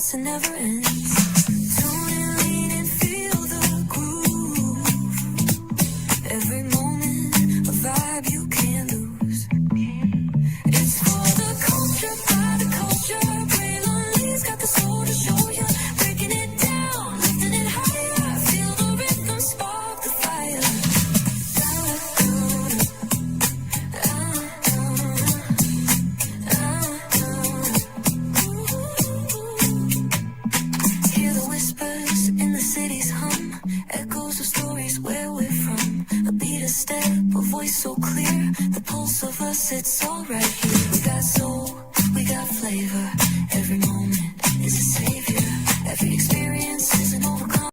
starts and never ends. Tune in, lean and feel the groove. Every moment, a vibe you can't lose. It's for the culture, by the culture. Braylon got the soul to show you. Breaking it down, lifting it higher. Feel the rhythm, spark the fire. Hear the whispers in the city's hum. Echoes of stories where we're from. A beat, a step, a voice so clear. The pulse of us, it's all right here. We got soul, we got flavor. Every moment is a savior. Every experience is an overcome.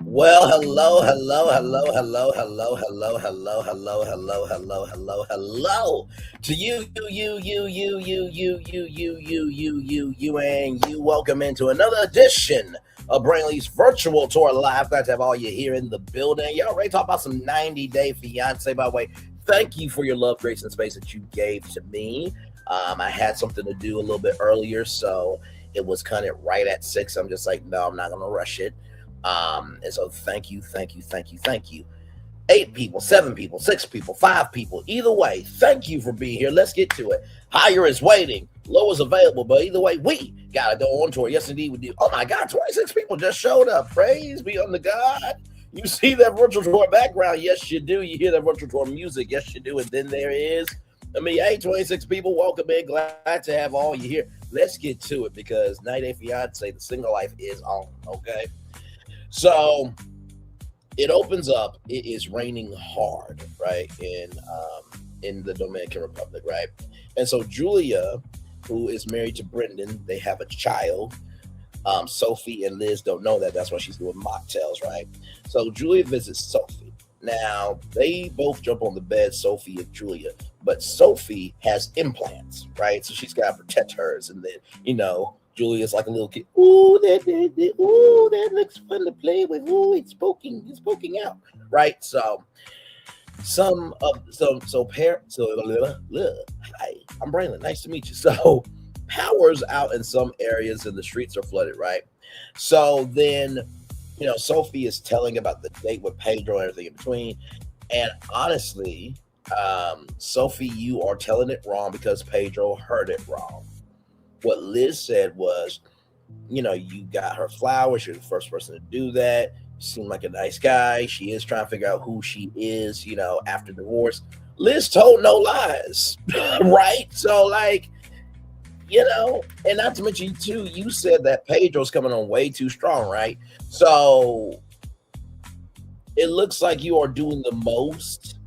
Well, hello to you, and you. Welcome into another edition of Brainley's virtual tour live. Glad to have all you here in the building. Y'all ready to talk about some 90-day Fiance? By the way, thank you for your love, grace, and space that you gave to me. I had something to do a little bit earlier, so it was kind of right at 6. I'm just like, no, I'm not gonna rush it. And so thank you. 8 people, 7 people, 6 people, 5 people. Either way, thank you for being here. Let's get to it. Higher is waiting. Low is available. But either way, we got to go on tour. Yes, indeed, we do. Oh, my God. 26 people just showed up. Praise be unto God. You see that virtual tour background? Yes, you do. You hear that virtual tour music? Yes, you do. And then there is, hey, 26 people. Welcome in. Glad to have all you here. Let's get to it because 90 Day Fiance, the single life is on. Okay. So it opens up. It is raining hard, right, in the Dominican Republic, right? And so Julia, who is married to Brendan, they have a child. Sophie and Liz don't know that. That's why she's doing mocktails, right? So Julia visits Sophie. Now, they both jump on the bed, Sophie and Julia, but Sophie has implants, right? So she's got to protect hers. And then, Julia's like a little kid. Ooh, that looks fun to play with. Ooh, it's poking out, right? So hi, I'm Braylon. Nice to meet you. So power's out in some areas and the streets are flooded, right? So then, Sophie is telling about the date with Pedro and everything in between. And honestly, Sophie, you are telling it wrong because Pedro heard it wrong. What Liz said was, you got her flowers. You're the first person to do that. You seem like a nice guy. She is trying to figure out who she is, after divorce. Liz told no lies, right? So, and not to mention, too, you said that Pedro's coming on way too strong, right? So it looks like you are doing the most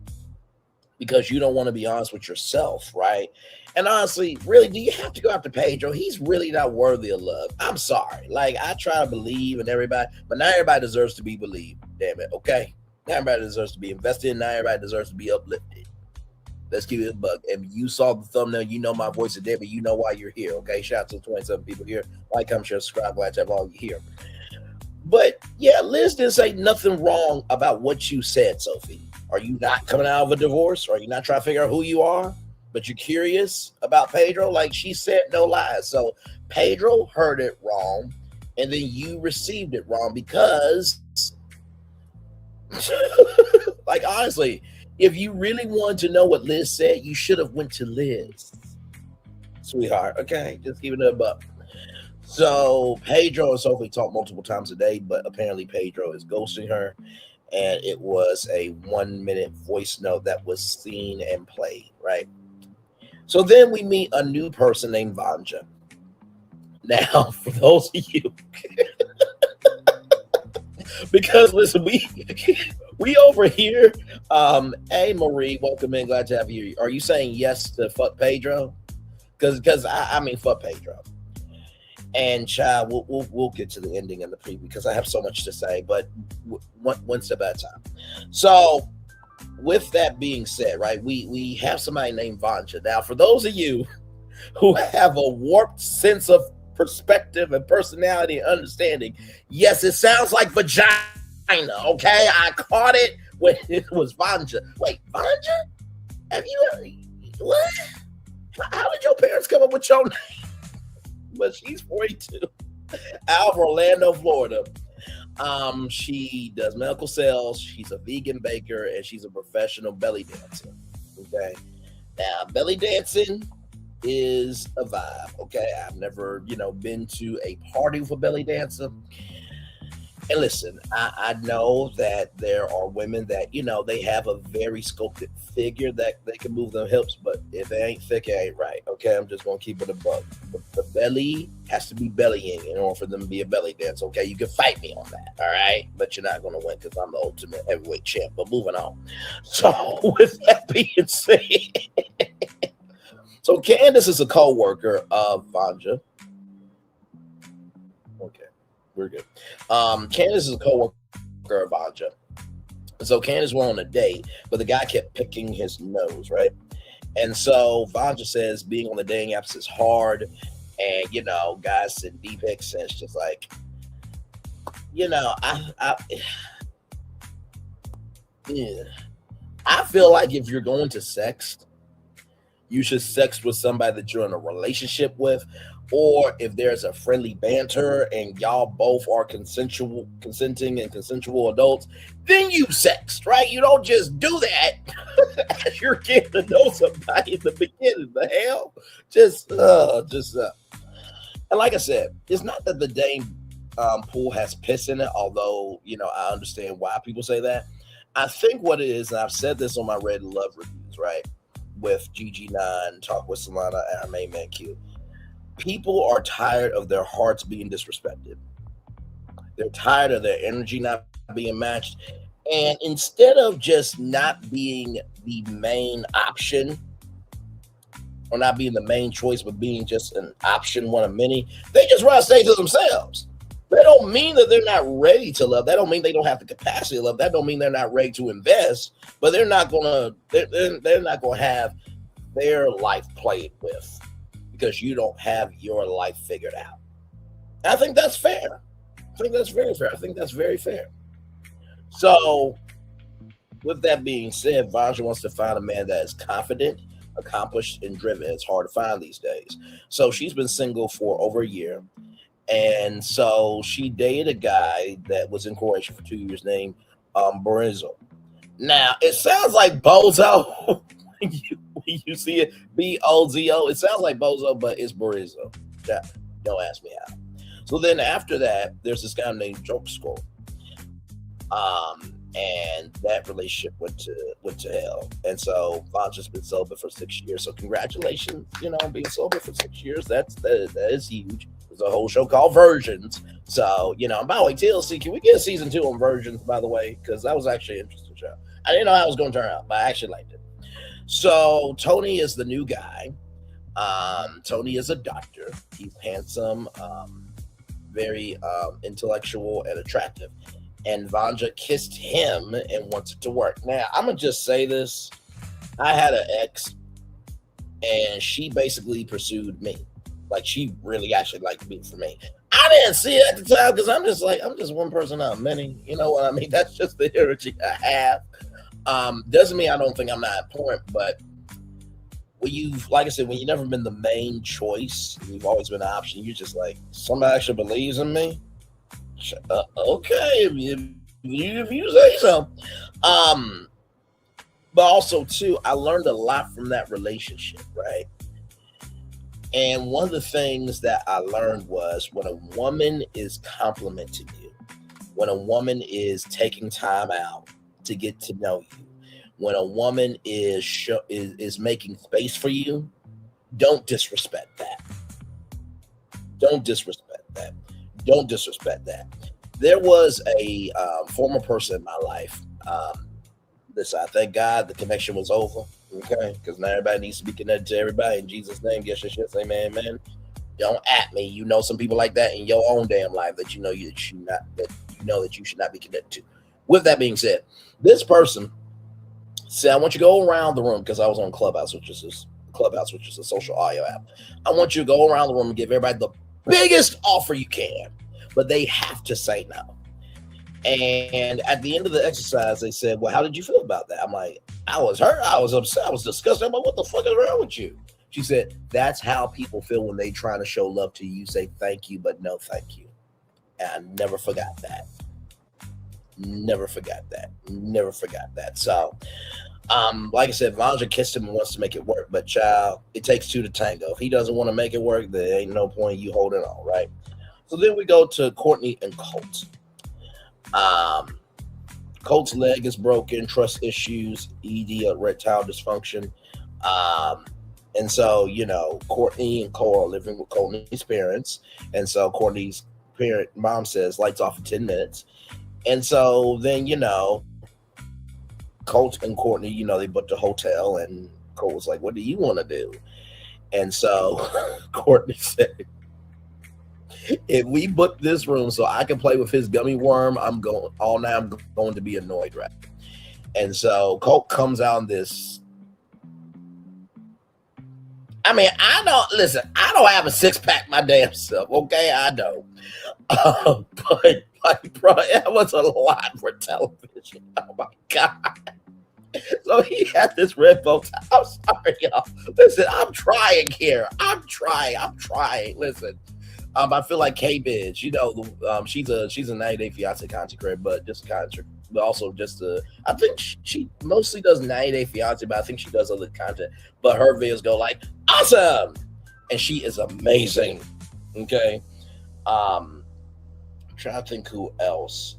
because you don't want to be honest with yourself, right? And honestly, really, do you have to go after Pedro? He's really not worthy of love. I'm sorry. I try to believe in everybody, but not everybody deserves to be believed. Damn it, okay? Not everybody deserves to be invested in. Not everybody deserves to be uplifted. Let's keep it a bug. And you saw the thumbnail. You know my voice today, but you know why you're here, okay? Shout out to 27 people here. Like, comment, share, subscribe. Glad to have all you here. But, yeah, Liz didn't say nothing wrong about what you said, Sophie. Are you not coming out of a divorce? Are you not trying to figure out who you are? But you're curious about Pedro? Like she said, no lies. So Pedro heard it wrong, and then you received it wrong because, honestly, if you really wanted to know what Liz said, you should have went to Liz, sweetheart. Okay, just keep it a buck. So Pedro and Sophie talk multiple times a day, but apparently Pedro is ghosting her. And it was a 1-minute voice note that was seen and played, right? So then we meet a new person named Vanja. Now, for those of you, Because listen, we over here. Hey Marie, welcome in. Glad to have you. Are you saying yes to fuck Pedro? Because I mean fuck Pedro. And child, we'll get to the ending and the preview because I have so much to say, but one step at a time. So, with that being said, right, we have somebody named Vanja. Now, for those of you who have a warped sense of perspective and personality and understanding, yes, it sounds like vagina. Okay, I caught it when it was Vanja. Wait, Vanja? Have you? What? How did your parents come up with your name? But she's 42, out of Orlando, Florida. She does medical sales. She's a vegan baker, and she's a professional belly dancer. Okay, now belly dancing is a vibe. Okay, I've never, been to a party with a belly dancer. And listen, I know that there are women that, they have a very sculpted figure that they can move their hips, but if it ain't thick, it ain't right. Okay, I'm just going to keep it a buck. The belly has to be bellying in order for them to be a belly dancer. Okay, you can fight me on that, all right? But you're not going to win because I'm the ultimate heavyweight champ. But moving on. So, with that being said, so Candace is a co-worker of Vanja. Okay. We're good. Candace is a co-worker of Vanja. So Candace went on a date, but the guy kept picking his nose, right? And so Vanja says being on the dating apps is hard. And, guys send deep pics and it's just like, I feel like if you're going to sex, you should sex with somebody that you're in a relationship with, or if there's a friendly banter and y'all both are consenting and consensual adults, then you sext, right? You don't just do that as you're getting to know somebody in the beginning. The hell? And like I said, it's not that the Dame pool has piss in it, although, I understand why people say that. I think what it is, and I've said this on my Red Love reviews, right? With GG9, Talk with Solana, and our main man Q. People are tired of their hearts being disrespected. They're tired of their energy not being matched. And instead of just not being the main option, or not being the main choice, but being just an option, one of many, they just run stay to themselves. That don't mean that they're not ready to love. That don't mean they don't have the capacity to love. That don't mean they're not ready to invest. But they're not gonna have their life played with because you don't have your life figured out. I think that's fair. I think that's very fair. I think that's very fair. So, with that being said, Vanja wants to find a man that is confident, accomplished, and driven. It's hard to find these days. So she's been single for over a year. And so she dated a guy that was in Croatia for 2 years named Borizzo. Now, it sounds like Bozo when you see it, B-O-Z-O. It sounds like Bozo, but it's Borizzo. Don't ask me how. So then after that, there's this guy named Joksko. And that relationship went to hell. And so Vanja's been sober for 6 years. So congratulations, being sober for 6 years. That is huge. There's a whole show called Virgins. So, by the way, TLC, can we get a season 2 on Virgins, by the way? Because that was actually an interesting show. I didn't know how it was going to turn out, but I actually liked it. So Tony is the new guy. Tony is a doctor. He's handsome, very intellectual and attractive. And Vanja kissed him and wanted to work. Now, I'm going to just say this. I had an ex, and she basically pursued me. Like, she really actually liked me for me. I didn't see it at the time because I'm just one person out of many. You know what I mean? That's just the energy I have. Doesn't mean I don't think I'm not important, but when you've never been the main choice, you've always been an option, you're just like, somebody actually believes in me? Okay, if you say so. But also too, I learned a lot from that relationship, right? And one of the things that I learned was when a woman is complimenting you, when a woman is taking time out to get to know you, when a woman is making space for you, don't disrespect that. Don't disrespect that. Don't disrespect that. There was a former person in my life. Listen, I thank God the connection was over. Okay, because now everybody needs to be connected to everybody in Jesus' name. Guess your shit, say man, man. Don't at me. You know some people like that in your own damn life that you know you should not that you should not be connected to. With that being said, this person said, I want you to go around the room because I was on Clubhouse, which is a social audio app. I want you to go around the room and give everybody the biggest offer you can, but they have to say no. And at the end of the exercise, they said, well, how did you feel about that? I'm like, I was hurt. I was upset. I was disgusted. I'm like, what the fuck is wrong with you? She said, that's how people feel when they trying to show love to you. Say thank you, but no thank you. And I never forgot that. Never forgot that. Never forgot that. So, like I said, Vanja kissed him and wants to make it work. But child, it takes two to tango. If he doesn't want to make it work, there ain't no point you holding on, right? So then we go to Courtney and Colt. Colt's leg is broken, trust issues, ED, erectile dysfunction. And so, Courtney and Cole are living with Courtney's parents. And so Courtney's mom says, lights off in 10 minutes. And so then, Colt and Courtney, they booked a hotel, and Cole was like, what do you want to do? And so Courtney said, if we book this room so I can play with his gummy worm, I'm going to be annoyed, right? And so Colt comes out this. I mean, I don't have a six-pack my damn self, okay? I don't. But, bro, it was a lot for television. Oh, my God. So he had this red bow tie. I'm sorry, y'all. Listen, I'm trying here. I'm trying. Listen. I feel like K-Biz, she's a 90-Day Fiance content creator, but also I think she mostly does 90-Day Fiance, but I think she does other content. But her videos go like, awesome! And she is amazing. Okay. I'm trying to think who else.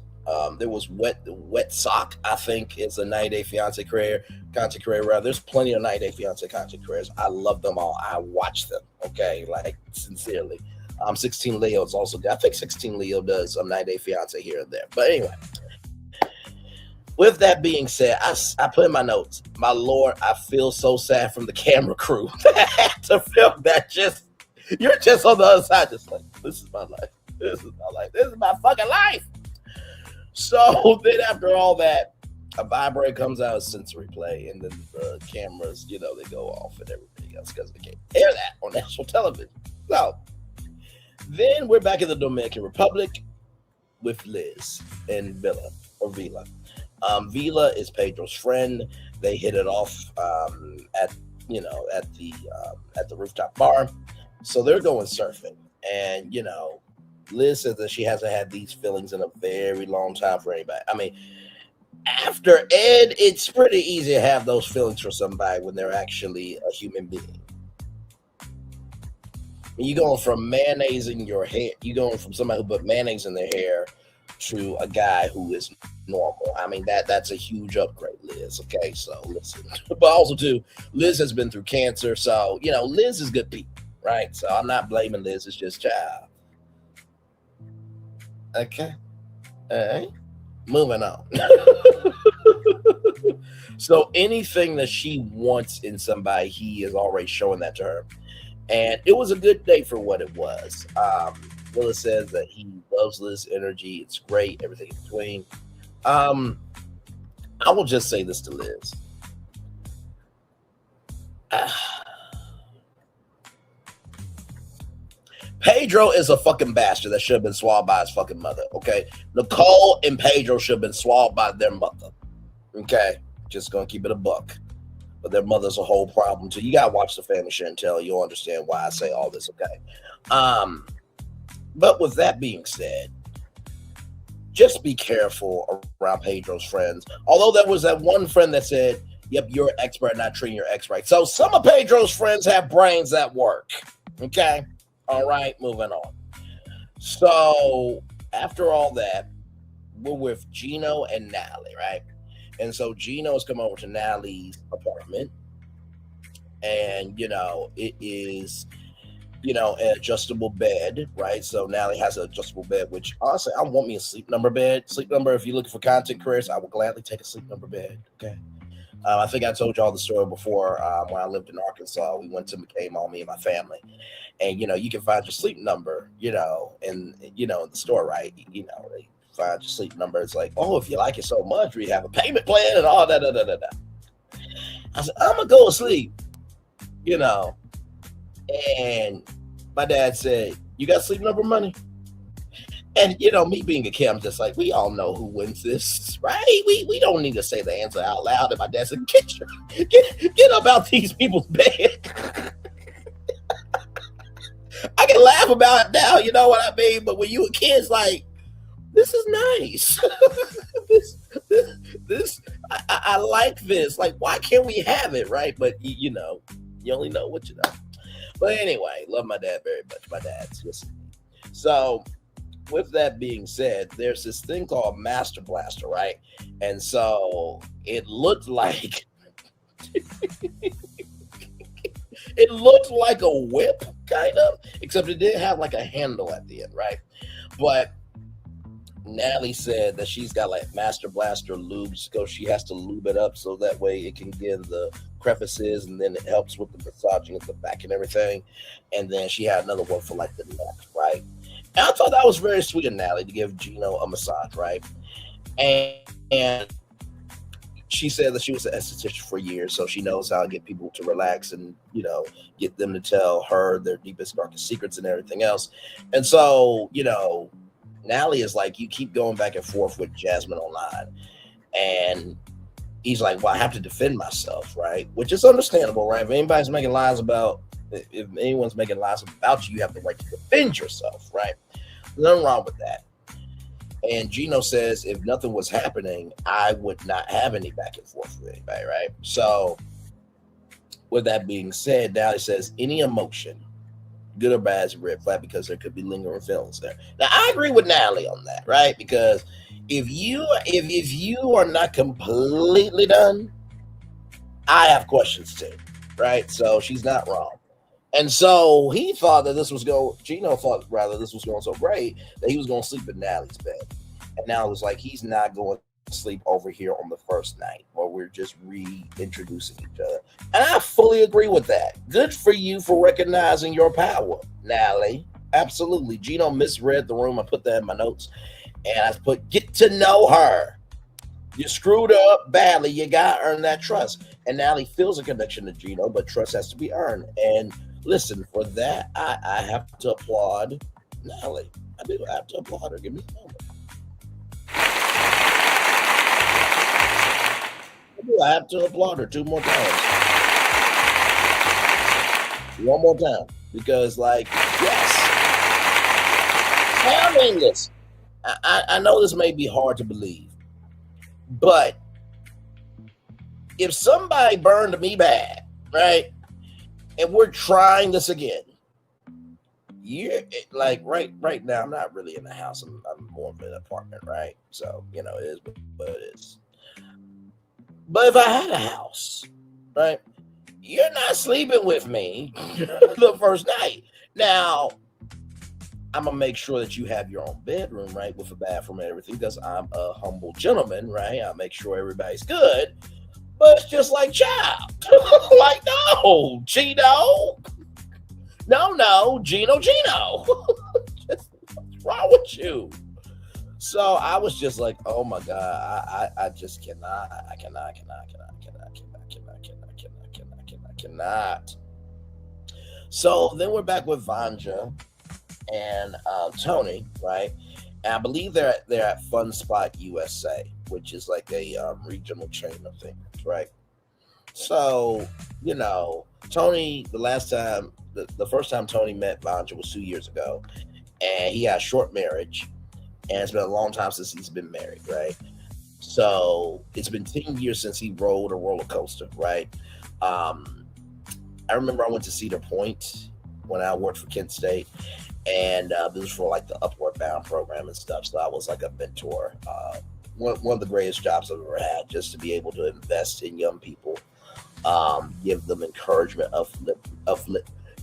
There was Wet Sock, I think, is a 90-Day Fiance content creator. There's plenty of 90-Day Fiance content creators. I love them all. I watch them. Okay, like sincerely. 16 Leo is also good. I think 16 Leo does some 90-Day Fiance here and there. But anyway, with that being said, I put in my notes, my Lord, I feel so sad from the camera crew that had to film that. You're just on the other side, just like, this is my life. This is my life. This is my fucking life. So then after all that, a vibrate comes out of sensory play, and then the cameras, they go off and everything else because they can't air that on national television. So then we're back in the Dominican Republic with Liz and Vila. Vila is Pedro's friend. They hit it off at the rooftop bar. So they're going surfing, and Liz says that she hasn't had these feelings in a very long time for anybody. I mean, after Ed, it's pretty easy to have those feelings for somebody when they're actually a human being. You're going from mayonnaise in your hair. You're going from somebody who put mayonnaise in their hair to a guy who is normal. I mean, that's a huge upgrade, Liz. Okay, so listen. But also, too, Liz has been through cancer. So, Liz is good people, right? So I'm not blaming Liz. It's just child. Okay. All right. Moving on. So anything that she wants in somebody, he is already showing that to her. And it was a good day for what it was. Willa says that he loves Liz's energy. It's great. Everything in between. I will just say this to Liz. Pedro is a fucking bastard that should have been swallowed by his fucking mother. Okay. Nicole and Pedro should have been swallowed by their mother. Okay. Just gonna keep it a buck. But their mother's a whole problem too. You gotta watch the Family Share and Tell. You'll understand why I say all this, okay? But with that being said, just be careful around Pedro's friends. Although there was that one friend that said, yep, you're an expert at not treating your ex right. So some of Pedro's friends have brains that work. Okay? All right, moving on. So after all that, we're with Gino and Natalie, right? And so Gino has come over to Natalie's apartment. And, it is an adjustable bed, right? So Natalie has an adjustable bed, which honestly, I want me a sleep number bed. Sleep number, if you're looking for content careers, I will gladly take a sleep number bed. Okay. I think I told y'all the story before. When I lived in Arkansas, we went to McCain Mall, me and my family, and you can find your sleep number, in the store, right? They find your sleep number. It's like, oh, if you like it so much, we have a payment plan and all that. Da, da, da, da. I said, I'm gonna go to sleep, you know, and my dad said, "You got sleep number money?" And me being a kid, I'm just like, we all know who wins this, right? We don't need to say the answer out loud. And my dad said, get up out these people's bed. I can laugh about it now, you know what I mean? But when you a kid, it's like, this is nice. this I like this. Like, why can't we have it, right? But you only know what you know. But anyway, love my dad very much. My dad's just so. With that being said, there's this thing called Master Blaster, right? And so it looked like a whip, kind of, except it didn't have like a handle at the end, right? But Natalie said that she's got like Master Blaster lube, so she has to lube it up so that way it can give the crevices, and then it helps with the massaging at the back and everything. And then she had another one for like the neck, right? And I thought that was very sweet of Natalie to give Gino a massage, right? And she said that she was an esthetician for years, so she knows how to get people to relax and, get them to tell her their deepest, darkest secrets and everything else. And so, Natalie is like, you keep going back and forth with Jasmine online. And he's like, well, I have to defend myself, right? Which is understandable, right? If anyone's making lies about you, you have the right to defend yourself, right? Nothing wrong with that. And Gino says, if nothing was happening, I would not have any back and forth with anybody, right? So, with that being said, Natalie says, any emotion, good or bad, is a red flag because there could be lingering feelings there. Now, I agree with Natalie on that, right? Because if you are not completely done, I have questions too, right? So she's not wrong. And so Gino thought this was going so great that he was going to sleep in Natalie's bed. And now it was like, he's not going to sleep over here on the first night where we're just reintroducing each other. And I fully agree with that. Good for you for recognizing your power, Natalie. Absolutely. Gino misread the room. I put that in my notes. And I put, get to know her. You screwed up badly. You got to earn that trust. And Natalie feels a connection to Gino, but trust has to be earned. And listen, for that, I have to applaud Natalie. I do have to applaud her. Give me a moment. I have to applaud her 2 more times. 1 more time. Because, yes. I mean this. I know this may be hard to believe. But if somebody burned me bad, right? And we're trying this again. You're like right now, I'm not really in the house. I'm more of an apartment, right? So, it is what it is. But if I had a house, right, you're not sleeping with me the first night. Now, I'm going to make sure that you have your own bedroom, right, with a bathroom and everything, because I'm a humble gentleman, right? I make sure everybody's good. But it's just like, child. Like, no, Gino. No, Gino. What's wrong with you? So I was just like, oh my God, I just cannot. I cannot. So then we're back with Vanja and Tony, right? And I believe they're at Fun Spot USA, which is like a regional chain of things, right? So, Tony, the first time Tony met Vanja was 2 years ago, and he had a short marriage, and it's been a long time since he's been married, right? So it's been 10 years since he rode a roller coaster, right? I remember I went to Cedar Point when I worked for Kent State, and this was for like the Upward Bound program and stuff. So I was like a mentor. One of the greatest jobs I've ever had, just to be able to invest in young people, give them encouragement,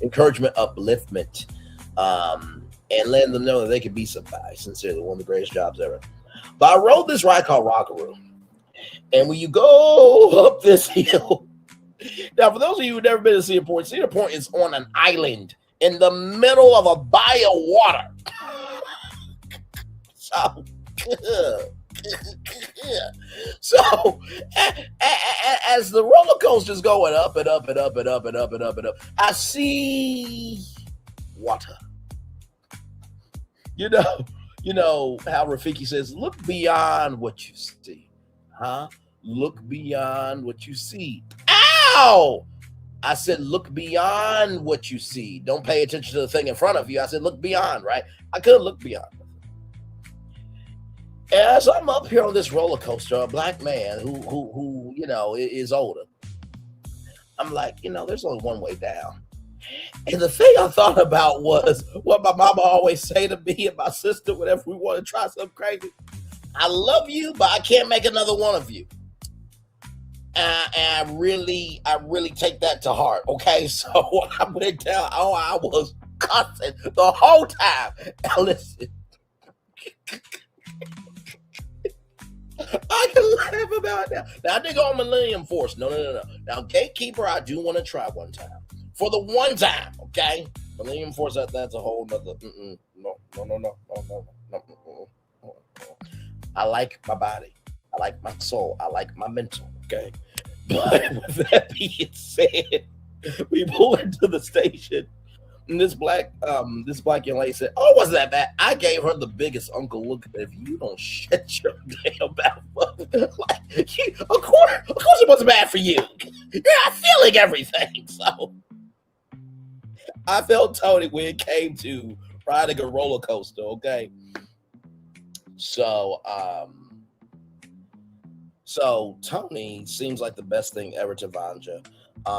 encouragement, upliftment, and letting them know that they can be somebody. Sincerely, one of the greatest jobs ever. But I rode this ride called Rockaroo. And when you go up this hill, now for those of you who've never been to Cedar Point is on an island in the middle of a body of water. So, so as the roller coaster's going up and up and up and up and up and up and up, I see water. You know how Rafiki says, look beyond what you see. Huh? Look beyond what you see. Ow! I said, look beyond what you see. Don't pay attention to the thing in front of you. I said, look beyond, right? I couldn't look beyond. As I'm up here on this roller coaster, a black man who is older, I'm like, there's only one way down. And the thing I thought about was what my mama always say to me and my sister whenever we want to try something crazy. I love you, but I can't make another one of you. And I really take that to heart. Okay, so when I went down, I was cussing the whole time. Now listen, I can laugh about it now. Now I didn't go on Millennium Force. No. Now Gatekeeper, I do want to try one time. For the one time, okay? Millennium Force, that's a whole nother. No. I like my body. I like my soul. I like my mental, okay? But with that being said, we pulled into the station, and this black young lady said, "Oh, wasn't that bad?" I gave her the biggest uncle look. If you don't shut your damn mouth, of course it wasn't bad for you. You're not feeling everything, so. I felt Tony when it came to riding a roller coaster, okay? So Tony seems like the best thing ever to Vanja.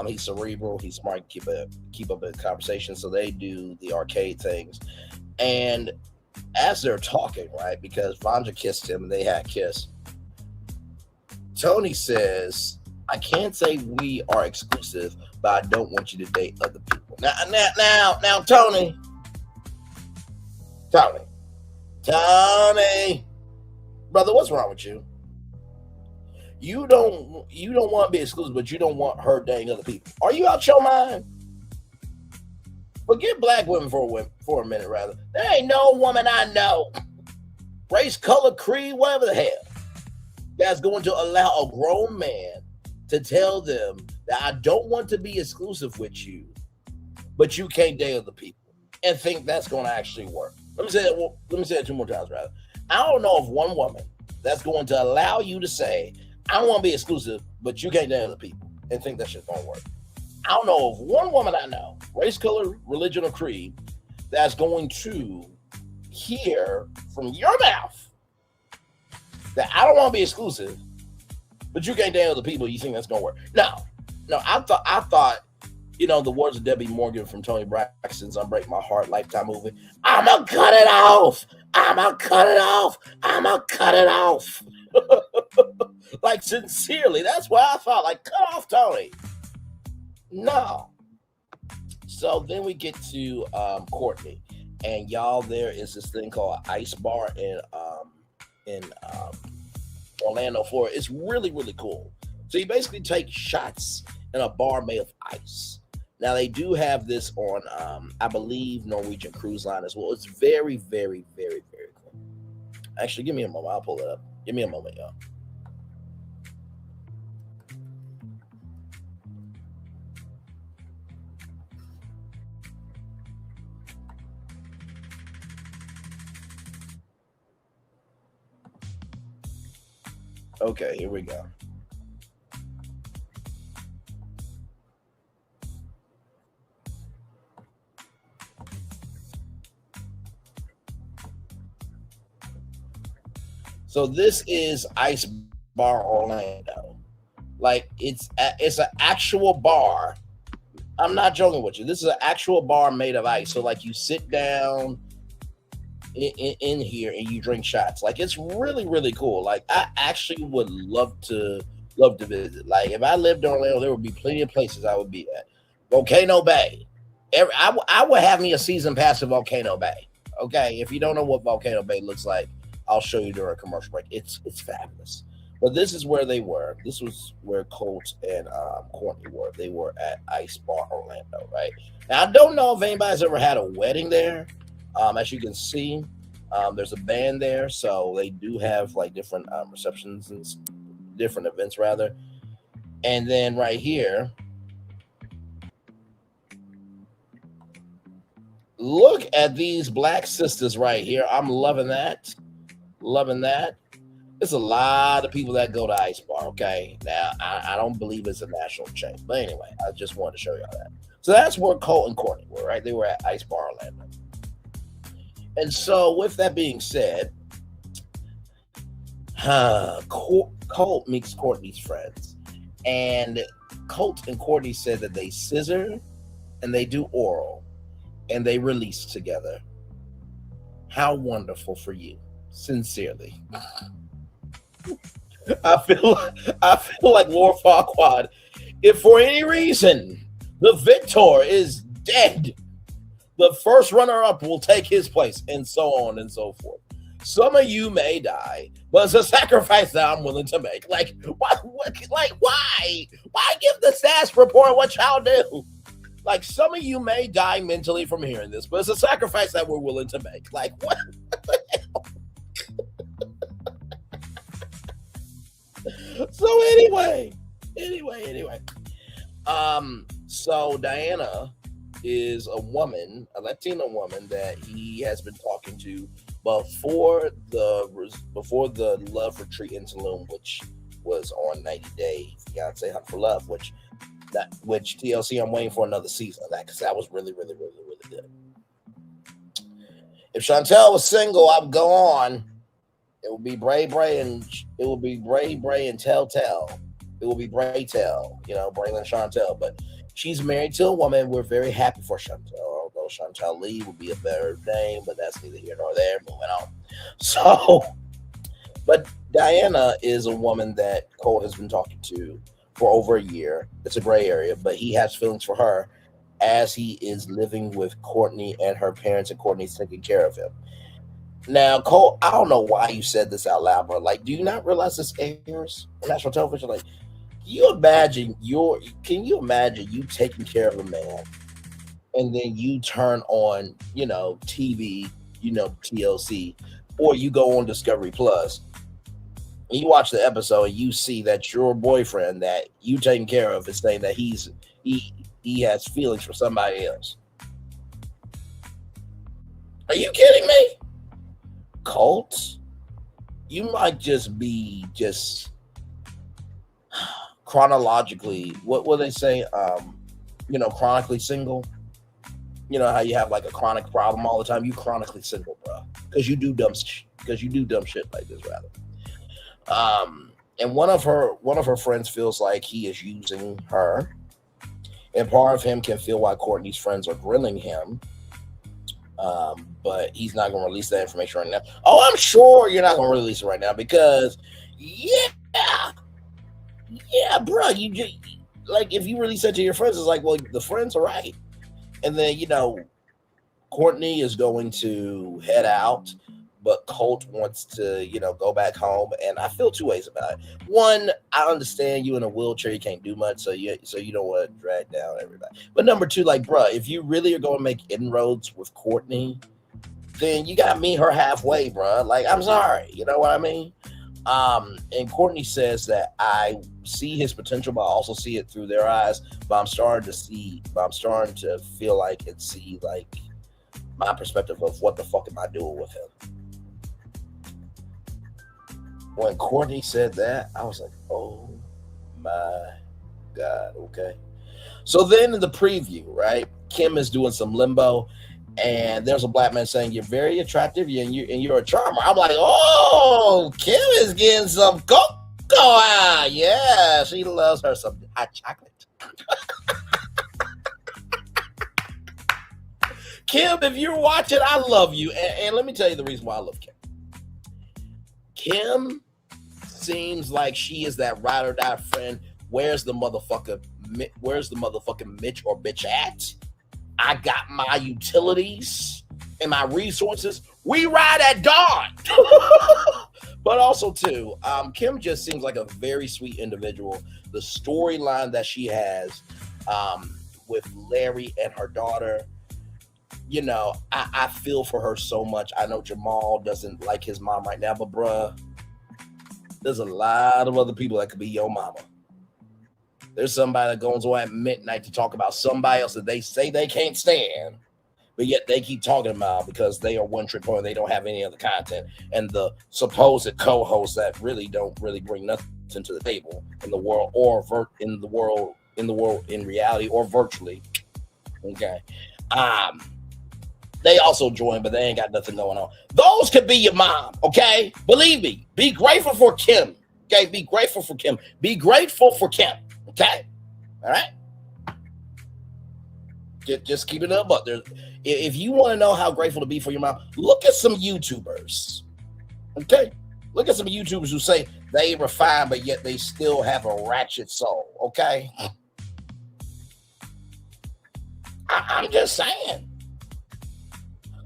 He's cerebral, he's smart, keep up a conversation, so they do the arcade things. And as they're talking, right, because Vanja kissed him and they had a kiss, Tony says, I can't say we are exclusive, but I don't want you to date other people. Now, Tony, brother, what's wrong with you? You don't want to be exclusive, but you don't want her dating other people. Are you out your mind? Forget black women for a minute, rather. There ain't no woman I know, race, color, creed, whatever the hell, that's going to allow a grown man to tell them that I don't want to be exclusive with you, but you can't date other people, and think that's going to actually work. Let me say it 2 more times, rather. I don't know of one woman that's going to allow you to say, I don't want to be exclusive, but you can't date other people, and think that shit's going to work. I don't know of one woman I know, race, color, religion, or creed, that's going to hear from your mouth that I don't want to be exclusive, but you can't date other people. You think that's gonna work? No. I thought, the words of Debbie Morgan from Tony Braxton's "Unbreak My Heart" Lifetime movie. I'ma cut it off. Like sincerely, that's what I thought. Like, cut off Tony. No. So then we get to Courtney, and y'all, there is this thing called Ice Bar in Orlando, Florida. It's really, really cool. So you basically take shots in a bar made of ice. Now they do have this on, I believe, Norwegian Cruise Line as well. It's very, very, very, very cool. Actually, give me a moment. I'll pull it up. Give me a moment, y'all. Okay, here we go. So this is Ice Bar Orlando. Like it's an actual bar. I'm not joking with you. This is an actual bar made of ice. So like you sit down in here and you drink shots. Like it's really, really cool. Like I actually would love to visit. Like if I lived in Orlando, there would be plenty of places I would be at. Volcano Bay, I would have me a season pass to Volcano Bay. Okay, if you don't know what Volcano Bay looks like, I'll show you during a commercial break. It's fabulous. But this is where they were. This was where Colt and Courtney were. They were at Ice Bar Orlando, right? Now I don't know if anybody's ever had a wedding there. As you can see, there's a band there, so they do have like different receptions and different events rather. And then right here, look at these black sisters right here. I'm loving that. Loving that. There's a lot of people that go to Ice Bar. Okay. Now, I don't believe it's a national chain. But anyway, I just wanted to show y'all that. So that's where Colt and Courtney were, right? They were at Ice Bar Orlando. And so, with that being said, Colt meets Courtney's friends. And Colt and Courtney said that they scissor and they do oral and they release together. How wonderful for you. Sincerely. I feel like Lord Farquaad. If for any reason the victor is dead, the first runner-up will take his place, and so on and so forth. Some of you may die, but it's a sacrifice that I'm willing to make. Like, what like, why? Why give the stats report what y'all do? Like, some of you may die mentally from hearing this, but it's a sacrifice that we're willing to make. Like, what the hell? So anyway. So Diana is a woman, a Latina woman that he has been talking to before the Love Retreat in Tulum, which was on 90 Day Fiance Hunt for Love, which TLC, I'm waiting for another season of that because that was really, really, really, really good. If Chantel was single, I would go on. It will be Bray and it will be Bray and Tell. It will be Bray Tell, Braylon Chantel. But she's married to a woman. We're very happy for Chantel, although Chantel Lee would be a better name, but that's neither here nor there. Moving on. So, but Diana is a woman that Cole has been talking to for over a year. It's a gray area, but he has feelings for her as he is living with Courtney and her parents, and Courtney's taking care of him. Now, Cole, I don't know why you said this out loud, but like, do you not realize this airs on national television? Like, can you imagine you taking care of a man and then you turn on, TV, TLC, or you go on Discovery Plus and you watch the episode and you see that your boyfriend that you taking care of is saying that he has feelings for somebody else. Are you kidding me? Colt, you might just be chronologically, what will they say? Chronically single. You know how you have like a chronic problem all the time. You chronically single, bro, because you do dumb shit like this, rather. And one of her friends feels like he is using her, and part of him can feel why Courtney's friends are grilling him. But he's not going to release that information right now. Oh, I'm sure you're not going to release it right now because, bro, you just, like, if you release that to your friends, it's like, well, the friends are right. And then, Courtney is going to head out, but Colt wants to, go back home. And I feel two ways about it. One, I understand you in a wheelchair, you can't do much, so you don't want to drag down everybody. But number two, like, bro, if you really are going to make inroads with Courtney, then you got to meet her halfway, bro. Like, I'm sorry, you know what I mean? And Courtney says that I see his potential, but I also see it through their eyes. But I'm starting to feel like and see like my perspective of what the fuck am I doing with him. When Courtney said that, I was like, oh my God, okay. So then in the preview, right, Kim is doing some limbo, and there's a black man saying, you're very attractive, and you're a charmer. I'm like, oh, Kim is getting some cocoa out. Yeah, she loves her some hot chocolate. Kim, if you're watching, I love you. And let me tell you the reason why I love Kim. Kim seems like she is that ride or die friend. Where's the motherfucking Mitch or bitch at? I got my utilities and my resources. We ride at dawn. But also, too, Kim just seems like a very sweet individual. The storyline that she has with Larry and her daughter, you know, I feel for her so much. I know Jamal doesn't like his mom right now, but bruh, there's a lot of other people that could be your mama. There's somebody that goes on at midnight to talk about somebody else that they say they can't stand, but yet they keep talking about because they are one trick pony. They don't have any other content. And the supposed co-hosts that really don't really bring nothing to the table in the world or in reality or virtually. Okay. They also join, but they ain't got nothing going on. Those could be your mom, okay? Believe me. Be grateful for Kim. Okay, be grateful for Kim. Be grateful for Kim. Okay? All right? Just keep it up. But if you want to know how grateful to be for your mom, look at some YouTubers. Okay? Look at some YouTubers who say they refined, but yet they still have a ratchet soul. Okay? I'm just saying.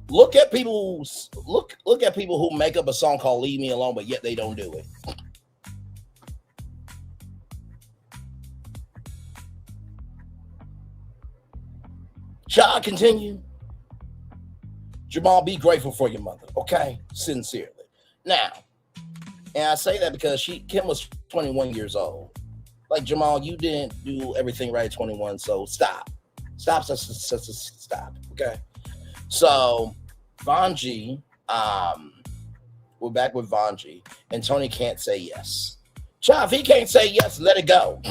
Look at people who make up a song called "Leave Me Alone," but yet they don't do it. Shall I continue? Jamal, be grateful for your mother, okay? Sincerely. Now, and I say that because Kim was 21 years old. Like, Jamal, you didn't do everything right at 21, so stop. Stop, okay? So, Vanja, we're back with Vanja, and Tony can't say yes. Child, if he can't say yes, let it go.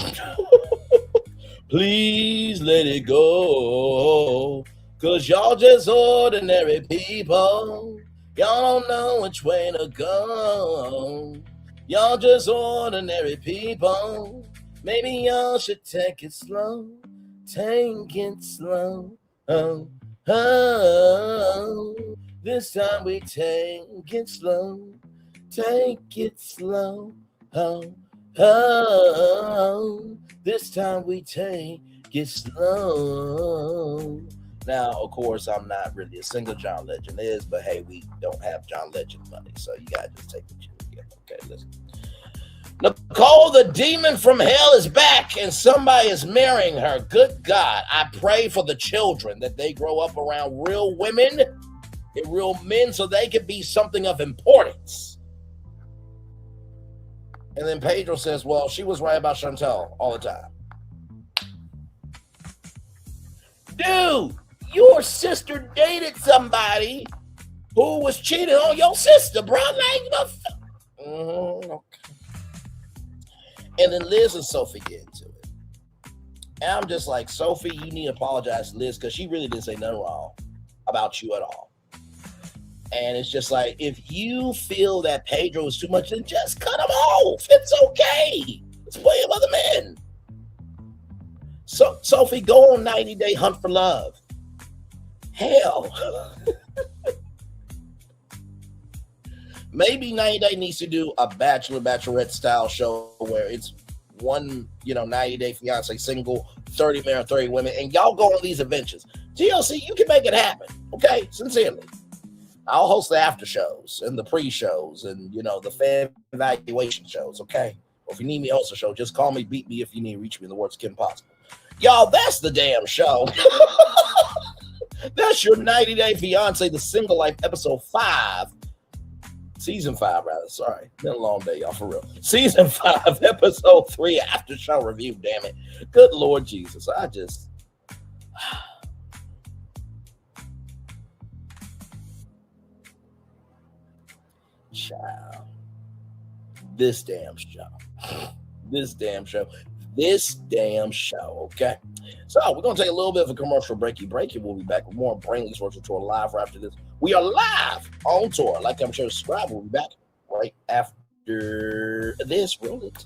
Please let it go, cause y'all just ordinary people. Y'all don't know which way to go. Y'all just ordinary people. Maybe y'all should take it slow. Take it slow. Oh, oh. This time we take it slow. Take it slow. Oh, oh. This time we take it slow. Now, of course, I'm not really a single John Legend is, but hey, we don't have John Legend money, so you gotta just take what you get. Okay, listen. Nicole, the demon from hell, is back, and somebody is marrying her. Good God, I pray for the children that they grow up around real women and real men, so they can be something of importance. And then Pedro says, well, she was right about Chantel all the time. Dude, your sister dated somebody who was cheating on your sister, bro. Okay. And then Liz and Sophie get into it. And I'm just like, Sophie, you need to apologize to Liz because she really didn't say nothing wrong about you at all. And it's just like, if you feel that Pedro is too much, then just cut him off. It's okay. There's plenty of other men. So, Sophie, go on 90-day hunt for love. Hell. Maybe 90 Day needs to do a Bachelorette style show where it's one, 90 Day Fiance single, 30 men or 30 women, and y'all go on these adventures. TLC, you can make it happen. Okay? Sincerely. I'll host the after shows and the pre-shows and, the fan evaluation shows, okay? Or if you need me to host a show, just call me, beat me if you need to reach me in the words Kim Possible. Y'all, that's the damn show. That's your 90 Day Fiance, the Single Life, episode 5. Season 5, rather. Sorry. Been a long day, y'all, for real. Season 5, episode 3, after show review, damn it. Good Lord Jesus. I just... Child. This damn show, okay? So we're going to take a little bit of a commercial breaky. We'll be back with more Brainley's Virtual Tour live right after this. We are live on tour. Like, I'm sure, subscribe. We'll be back right after this. Roll it.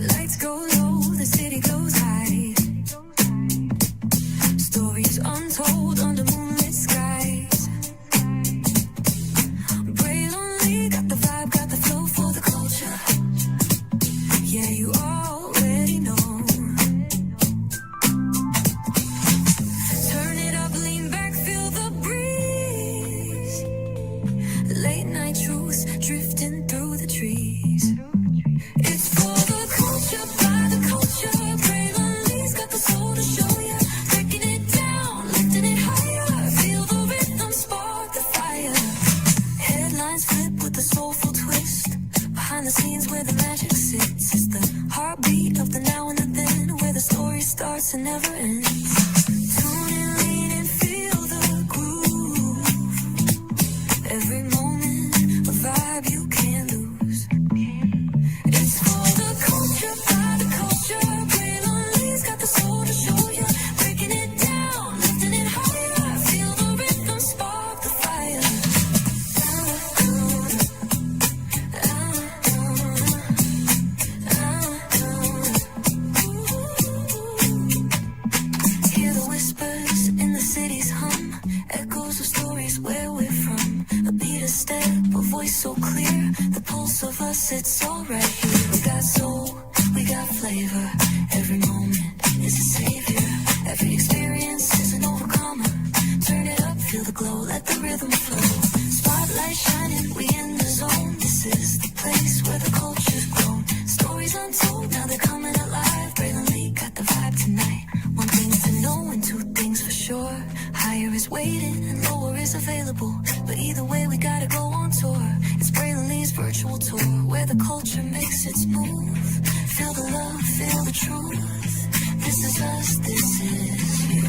Lights go low, the city goes high. Stories untold under moonlit skies. Braille only got the vibe, got the flow for the culture. us, it's all right here. We got soul, we got flavor. Every moment is a savior. Every experience is an overcomer. Turn it up, feel the glow, let the rhythm flow. Spotlight shining, we in the zone. This is the place where the culture's grown. Stories untold, now they're coming alive. Braylon Lee got the vibe tonight. One thing to know and two things for sure. Higher is waiting and lower is available. But either way, we gotta go on tour. It's Braylon Lee's virtual tour, where the culture makes its move. Feel the love, feel the truth. This is us, this is you.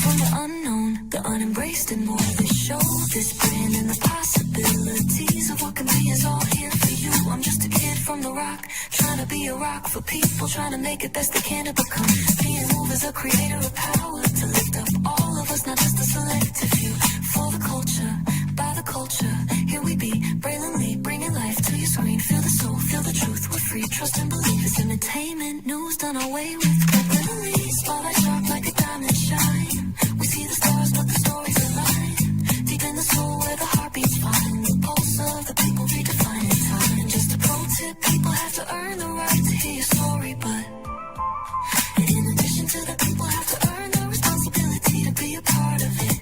From the unknown, the unembraced and more. This show, this brand and the possibilities of what can be is all here for you. I'm just a kid from the rock, trying to be a rock for people, trying to make it best they can to become. Being moved as a creator of power, to lift up all of us, not just a selective few. For the culture, by the culture, here we be, Braylon Lee, bringing life to your screen. Feel the soul, feel the truth, we're free, trust and believe. It's entertainment, news done away with. Braylon Lee, spotlight sharp like a diamond shine. We see the stars, but the stories align. Deep in the soul where the heartbeats find. The pulse of the people redefining time. And just a pro tip, people have to earn the right to hear your story, but in addition to that, people have to earn the responsibility to be a part of it.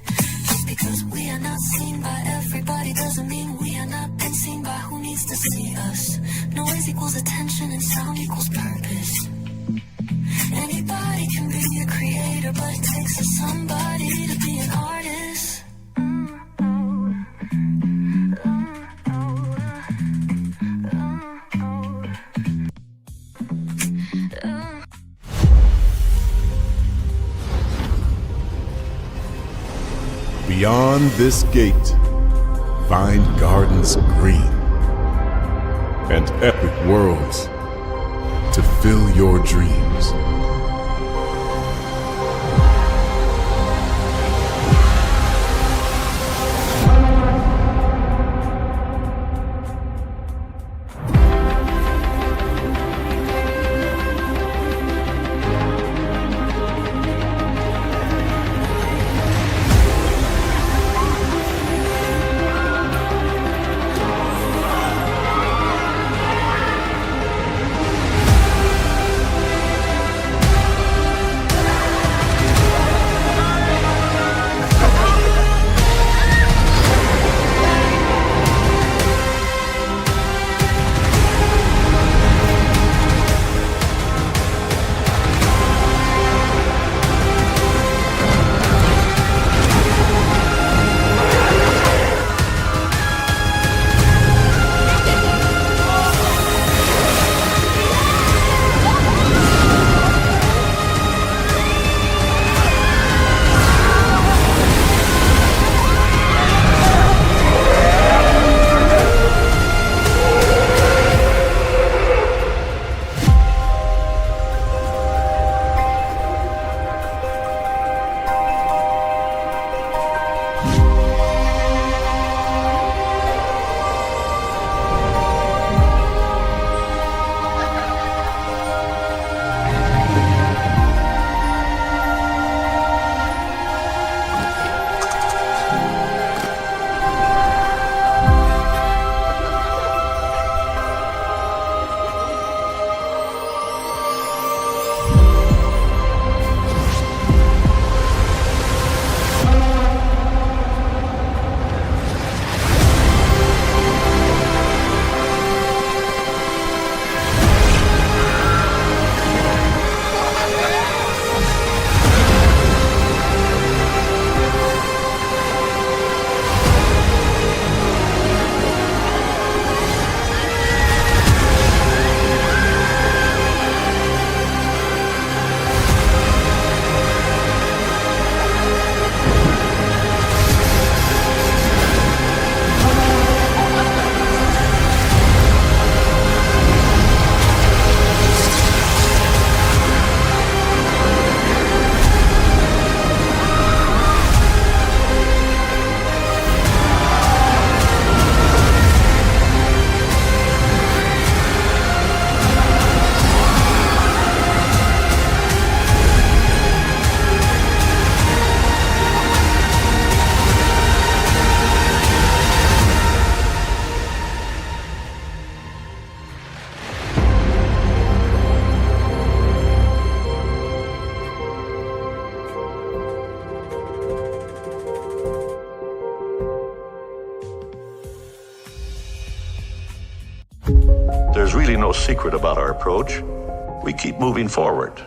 Just because we are not seen by everybody doesn't mean we are not been seen by who needs to see us. Noise equals attention and sound equals purpose. Anybody can be a creator, but it takes a somebody to be an artist. Beyond this gate, find gardens green and epic worlds to fill your dreams. no secret about our approach. We keep moving forward,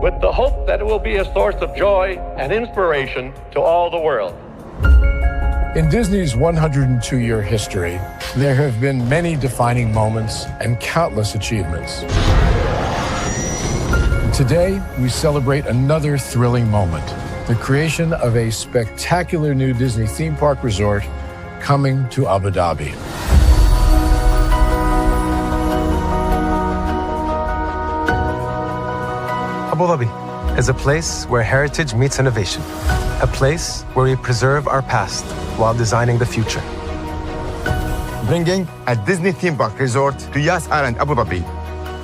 with the hope that it will be a source of joy and inspiration to all the world. In Disney's 102-year history, there have been many defining moments and countless achievements. Today, we celebrate another thrilling moment, the creation of a spectacular new Disney theme park resort coming to Abu Dhabi. Abu Dhabi is a place where heritage meets innovation, a place where we preserve our past while designing the future. Bringing a Disney theme park resort to Yas Island, Abu Dhabi,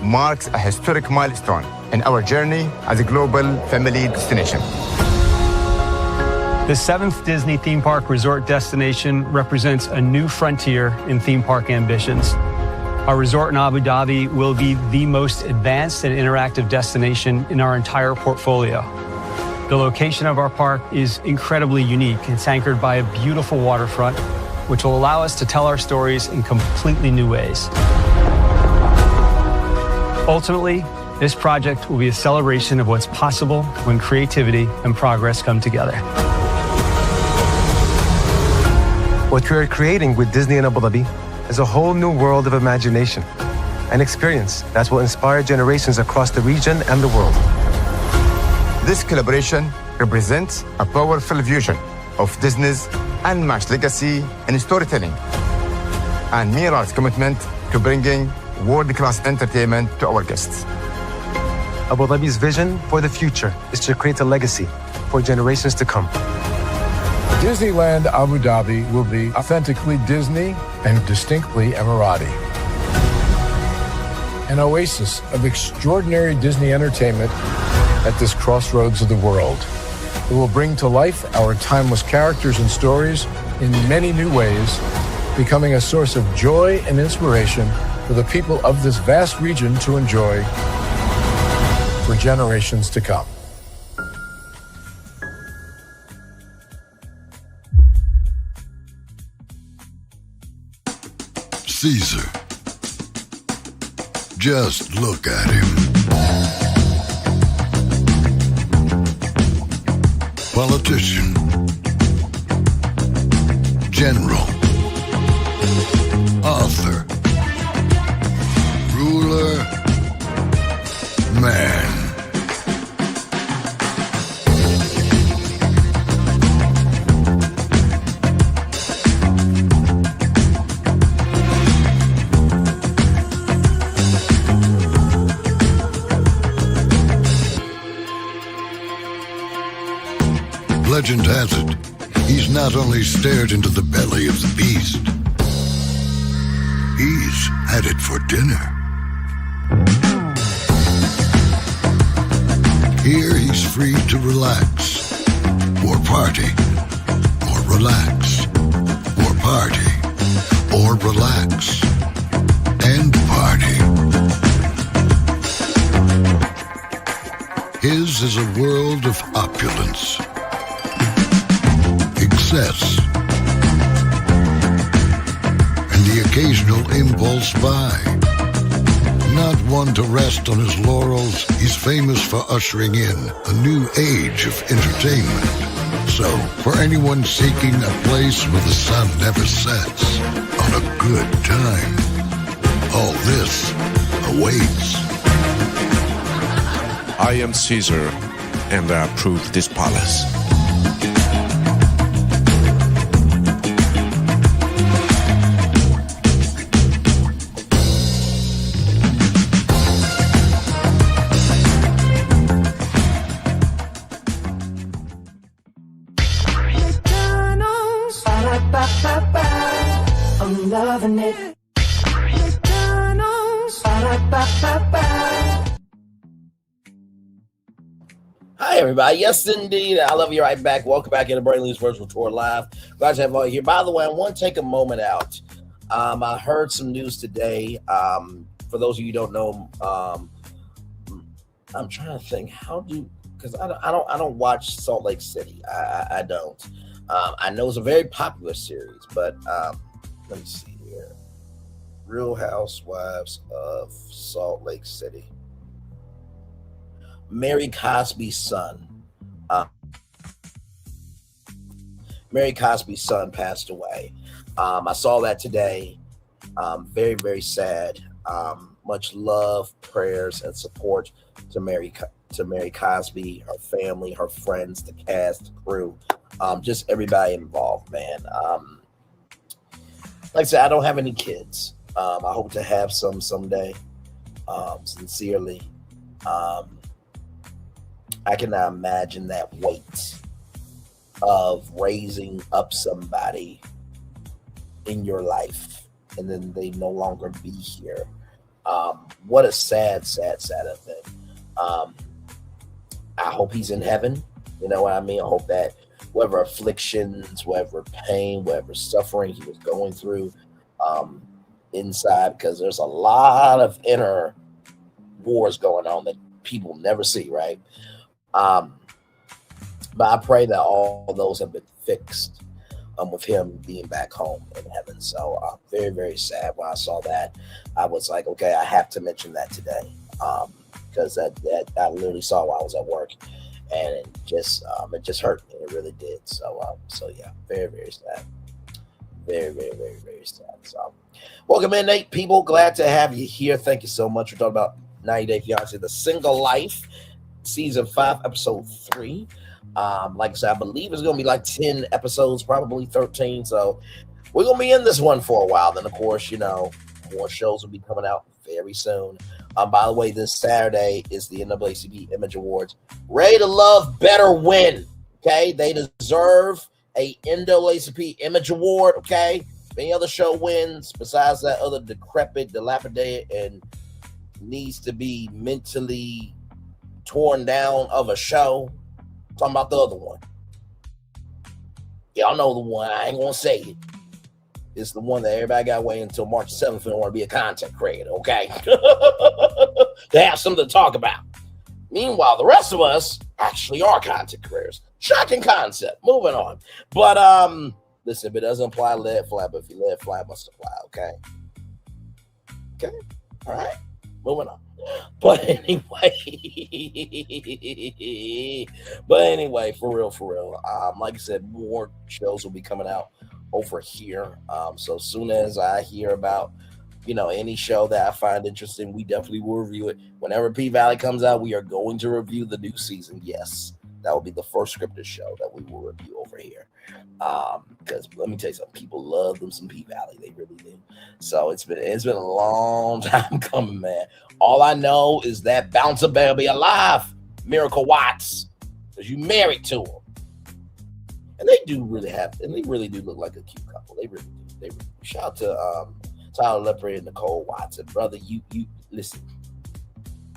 marks a historic milestone in our journey as a global family destination. The 7th Disney theme park resort destination represents a new frontier in theme park ambitions. Our resort in Abu Dhabi will be the most advanced and interactive destination in our entire portfolio. The location of our park is incredibly unique. It's anchored by a beautiful waterfront, which will allow us to tell our stories in completely new ways. Ultimately, this project will be a celebration of what's possible when creativity and progress come together. What we are creating with Disney in Abu Dhabi is a whole new world of imagination and experience that will inspire generations across the region and the world. This collaboration represents a powerful fusion of Disney's unmatched legacy in storytelling and Mirar's commitment to bringing world-class entertainment to our guests. Abu Dhabi's vision for the future is to create a legacy for generations to come. Disneyland Abu Dhabi will be authentically Disney and distinctly Emirati. An oasis of extraordinary Disney entertainment at this crossroads of the world. It will bring to life our timeless characters and stories in many new ways, becoming a source of joy and inspiration for the people of this vast region to enjoy for generations to come. Caesar. Just look at him. Politician. General. Author. Ruler. Man. Legend has it, he's not only stared into the belly of the beast, he's had it for dinner. Here he's free to relax, or party, or relax, or party, or relax, and party. His is a world of opulence, excess, and the occasional impulse buy. Not one to rest on his laurels, he's famous for ushering in a new age of entertainment. So, for anyone seeking a place where the sun never sets on a good time, all this awaits. I am Caesar, and I approve this palace. I'm loving it. Hi, everybody. Yes, indeed. I love you right back. Welcome back into Brainley's Virtual Tour Live. Glad to have all you here. By the way, I want to take a moment out. I heard some news today. For those of you who don't know, I'm trying to think because I don't watch Salt Lake City. I don't. I know it's a very popular series, but let me see here. Real Housewives of Salt Lake City. Mary Cosby's son. Mary Cosby's son passed away. I saw that today. Very, very sad. Much love, prayers, and support to Mary Cosby, her family, her friends, the cast, the crew, just everybody involved, man. Like I said, I don't have any kids. I hope to have some someday. Sincerely, I cannot imagine that weight of raising up somebody in your life and then they no longer be here. What a sad thing. I hope he's in heaven. You know what I mean? I hope that whatever afflictions, whatever pain, whatever suffering he was going through inside, because there's a lot of inner wars going on that people never see, right? But I pray that all those have been fixed with him being back home in heaven. So very, very sad when I saw that. I was like, okay, I have to mention that today because that I literally saw while I was at work, and it just hurt me. It really did. So yeah, very, very sad. Very, very, very, very sad. So welcome in, Nate. People, glad to have you here. Thank you so much. We're talking about 90 Day Fiance, The Single Life, Season 5, Episode 3. Like I said, I believe it's going to be like 10 episodes, probably 13. So we're going to be in this one for a while. Then, of course, more shows will be coming out very soon. By the way, this Saturday is the NAACP Image Awards. Ready to Love better win. Okay, they deserve a NAACP Image Award. Okay, if any other show wins besides that other decrepit, dilapidated, and needs to be mentally torn down of a show, I'm talking about the other one. Y'all know the one. I ain't gonna say it. It's the one that everybody got to wait until March 7th and want to be a content creator, okay? To have something to talk about. Meanwhile, the rest of us actually are content creators. Shocking concept. Moving on. But listen, if it doesn't apply, let it fly. But if you let it fly, it must apply, okay? Okay? All right? Moving on. But anyway, for real. Like I said, more shows will be coming out over here. So as soon as I hear about, any show that I find interesting, we definitely will review it. Whenever P-Valley comes out, we are going to review the new season. Yes, that will be the first scripted show that we will review over here. Because let me tell you something, people love them some P-Valley. They really do. So it's been a long time coming, man. All I know is that Bouncer better be alive, Miracle Watts, because you married to him. And they do really look like a cute couple. They really do. They really do. Shout out to Tyler Lepre and Nicole Watson. Brother, you listen. I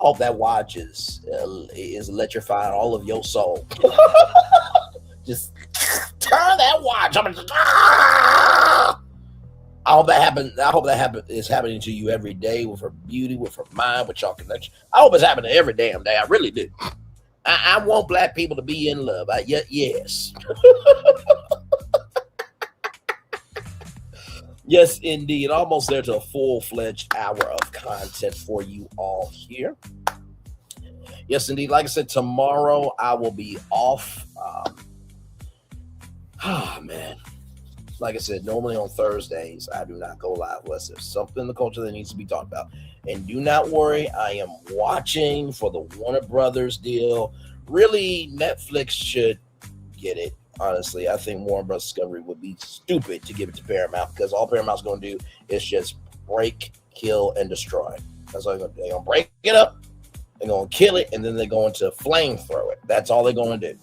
hope that watch is electrifying all of your soul. Just turn that watch. I hope that is happening to you every day with her beauty, with her mind, with your connection. I hope it's happening every damn day. I really do. I want black people to be in love. Yes. Yes, indeed. Almost there to a full-fledged hour of content for you all here. Yes, indeed. Like I said, tomorrow I will be off. Man. Like I said, normally on Thursdays, I do not go live unless there's something in the culture that needs to be talked about. And do not worry, I am watching for the Warner Brothers deal. Really, Netflix should get it. Honestly, I think Warner Bros. Discovery would be stupid to give it to Paramount because all Paramount's going to do is just break, kill, and destroy. That's all they're going to do. They're going to break it up, they're going to kill it, and then they're going to flamethrow it. That's all they're going to do.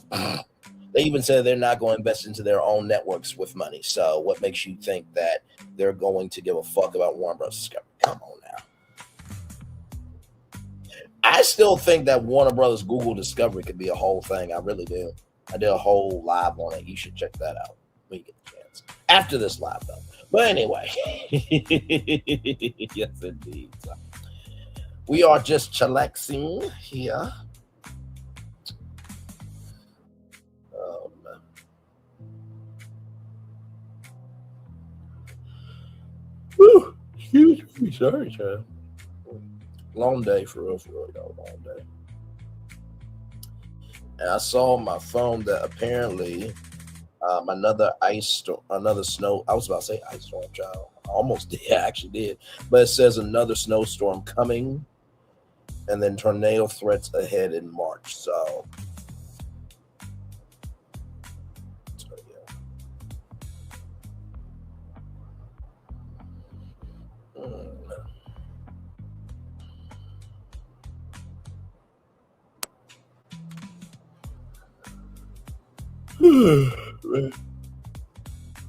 They even said they're not going to invest into their own networks with money. So what makes you think that they're going to give a fuck about Warner Bros. Discovery? Come on now. I still think that Warner Brothers Google Discovery could be a whole thing. I really do. I did a whole live on it. You should check that out when you get the chance. After this live, though. But anyway. Yes, indeed. So, we are just chillaxing here. sorry, child. Long day for real, y'all. Long day. And I saw on my phone that apparently another snow. I was about to say ice storm, child. I almost did. I actually did. But it says another snowstorm coming, and then tornado threats ahead in March. So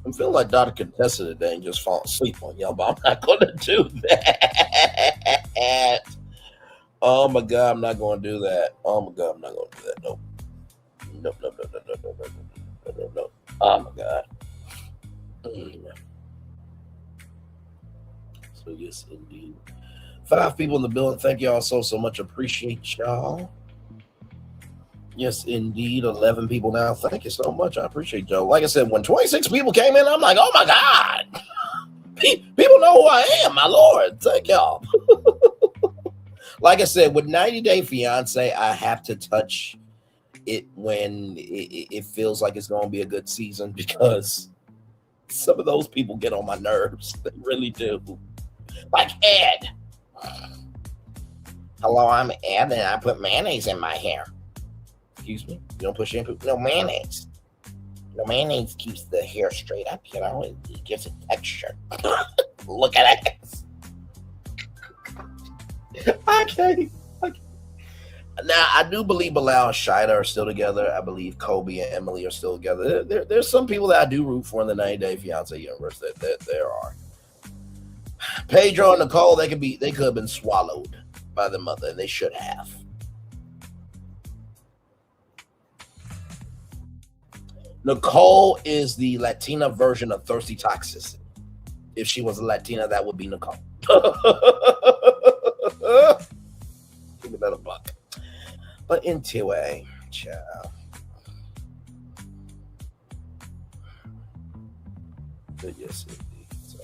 I'm feeling like Dr. Contessa today and just falling asleep on y'all, but I'm not going to do that. Oh my God, I'm not going to do that. Oh my God, I'm not going to do that. Nope. Nope. Oh my God. So yes, indeed. 5 people in the building. Thank y'all so much. Appreciate y'all. Yes, indeed. 11 people now. Thank you so much. I appreciate y'all. Like I said, when 26 people came in, I'm like, oh my God. People know who I am, my Lord. Thank y'all. Like I said, with 90 Day Fiance, I have to touch it when it feels like it's going to be a good season, because some of those people get on my nerves. They really do. Like Ed. Hello, I'm Ed, and I put mayonnaise in my hair. Excuse me? You don't put shampoo? No, mayonnaise. No, mayonnaise keeps the hair straight up, you know? It gives it texture. Look at it. Okay. Now, I do believe Bilal and Shida are still together. I believe Kobe and Emily are still together. There's some people that I do root for in the 90 Day Fiance universe. There are. Pedro and Nicole, they could have been swallowed by the mother, and they should have. Nicole is the Latina version of thirsty toxicity. If she was a Latina, that would be Nicole. Give me that buck. But anyway, child. But yes, indeed. So.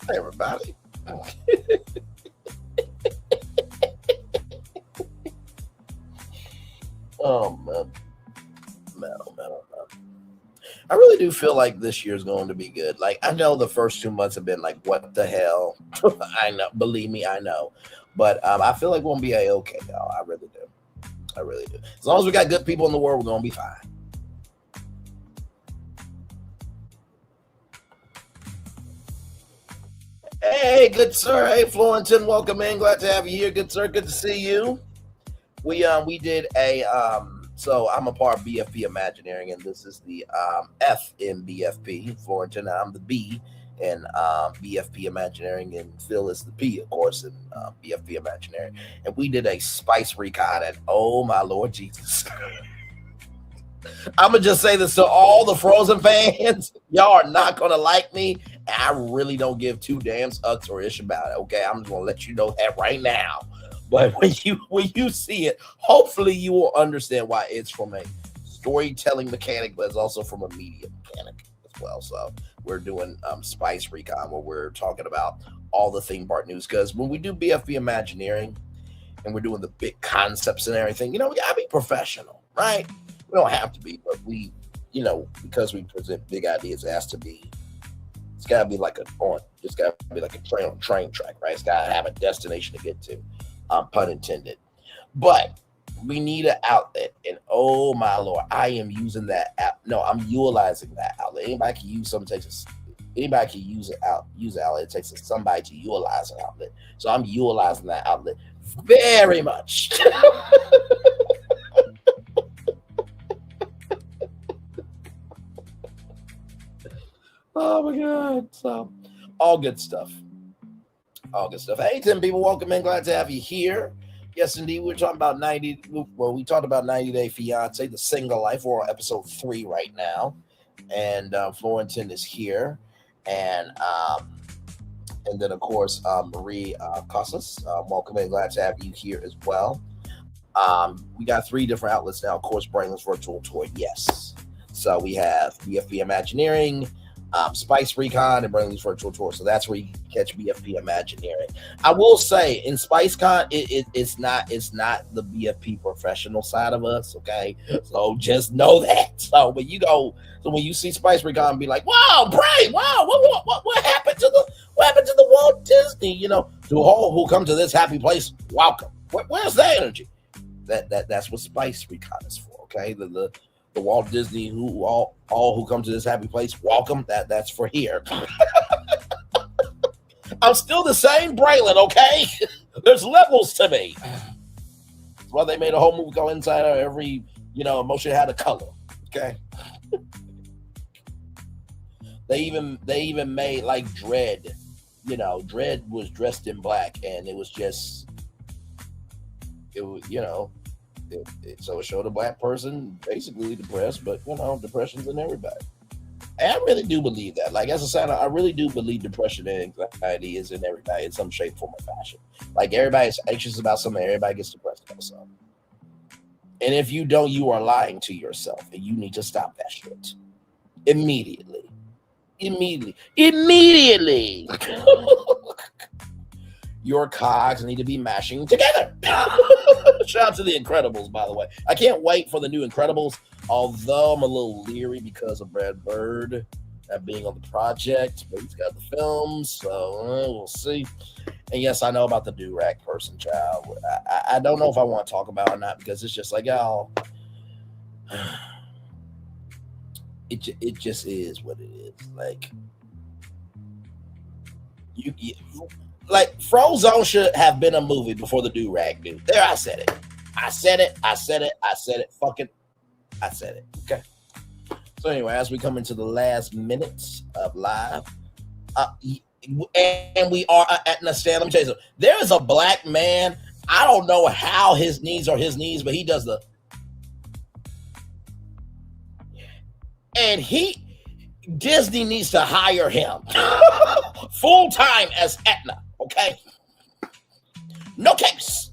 Hey, everybody. Oh, man. I really do feel like this year is going to be good. Like, I know the first 2 months have been like, what the hell? I know. Believe me, I know. But I feel like we're going to be okay, y'all. I really do. I really do. As long as we got good people in the world, we're going to be fine. Hey, good sir. Hey, Florentin, welcome in. Glad to have you here, good sir. Good to see you. We did a so I'm a part of BFP Imagineering, and this is the F in BFP. Florentin, I'm the B in BFP Imagineering, and Phil is the P, of course, in BFP Imagineering. And we did a spice recon, and oh my Lord Jesus. I'm going to just say this to all the Frozen fans. Y'all are not going to like me. And I really don't give 2 damn sucks or ish about it. Okay, I'm just going to let you know that right now. But when you see it, hopefully you will understand why it's from a storytelling mechanic, but it's also from a media mechanic as well. So we're doing Spice Recon, where we're talking about all the theme park news. Because when we do BFB Imagineering and we're doing the big concepts and everything, we got to be professional, right? We don't have to be, but we, because we present big ideas, it has to be. It's got to be like it's got to be like a train on a train track, right? It's got to have a destination to get to, pun intended. But we need an outlet, and oh my Lord, I am using that app. No, I'm utilizing that outlet. Anybody can use something. Anybody can use it out. Use an outlet. It takes somebody to utilize an outlet. So I'm utilizing that outlet very much. Oh my God. So all good stuff. All good stuff. Hey, 10 people, welcome in. Glad to have you here. Yes, indeed. We're talking about we talked about 90 Day Fiance, the single life. We're on episode 3 right now. And Florentin is here. And then, of course, Marie Casas. Welcome in. Glad to have you here as well. We got 3 different outlets now. Of course, Brainley's Virtual Tour, yes. So we have BFP Imagineering, Spice Recon, and Brainley's Virtual Tour. So that's where you can catch BFP Imagineering. I will say in SpiceCon, it's not the BFP professional side of us, okay? So just know that. So when you see Spice Recon, be like, wow, Bray, wow, what happened to the Walt Disney? You know, to all who come to this happy place, welcome. Where's the energy? That's what Spice Recon is for, okay? The Walt Disney all who come to this happy place, welcome. That's for here. I'm still the same Braylon, okay? There's levels to me. That's why they made a whole movie go inside of every, emotion had a color. Okay. They even made like Dredd. Dredd was dressed in black, and it was just so it showed a black person basically depressed, but depression's in everybody. And I really do believe that. Like, as a sign, I really do believe depression and anxiety is in everybody in some shape, form, or fashion. Like, everybody's anxious about something, everybody gets depressed about something. And if you don't, you are lying to yourself, and you need to stop that shit. Immediately. Your cogs need to be mashing together. Shout out to the Incredibles, by the way. I can't wait for the new Incredibles, although I'm a little leery because of Brad Bird being on the project, but he's got the films, so we'll see. And yes, I know about the do-rag person, child. I don't know if I want to talk about it or not, because it's just like, y'all, it just is what it is. Like, like, Frozone should have been a movie before the do-rag dude. There, I said it. Fucking, I said it. Okay. So anyway, as we come into the last minutes of live, and we are at Nastan. Let me tell you something. There is a black man. I don't know how his knees are his knees, but he does the. And Disney needs to hire him full time as Etna. Okay. No capes.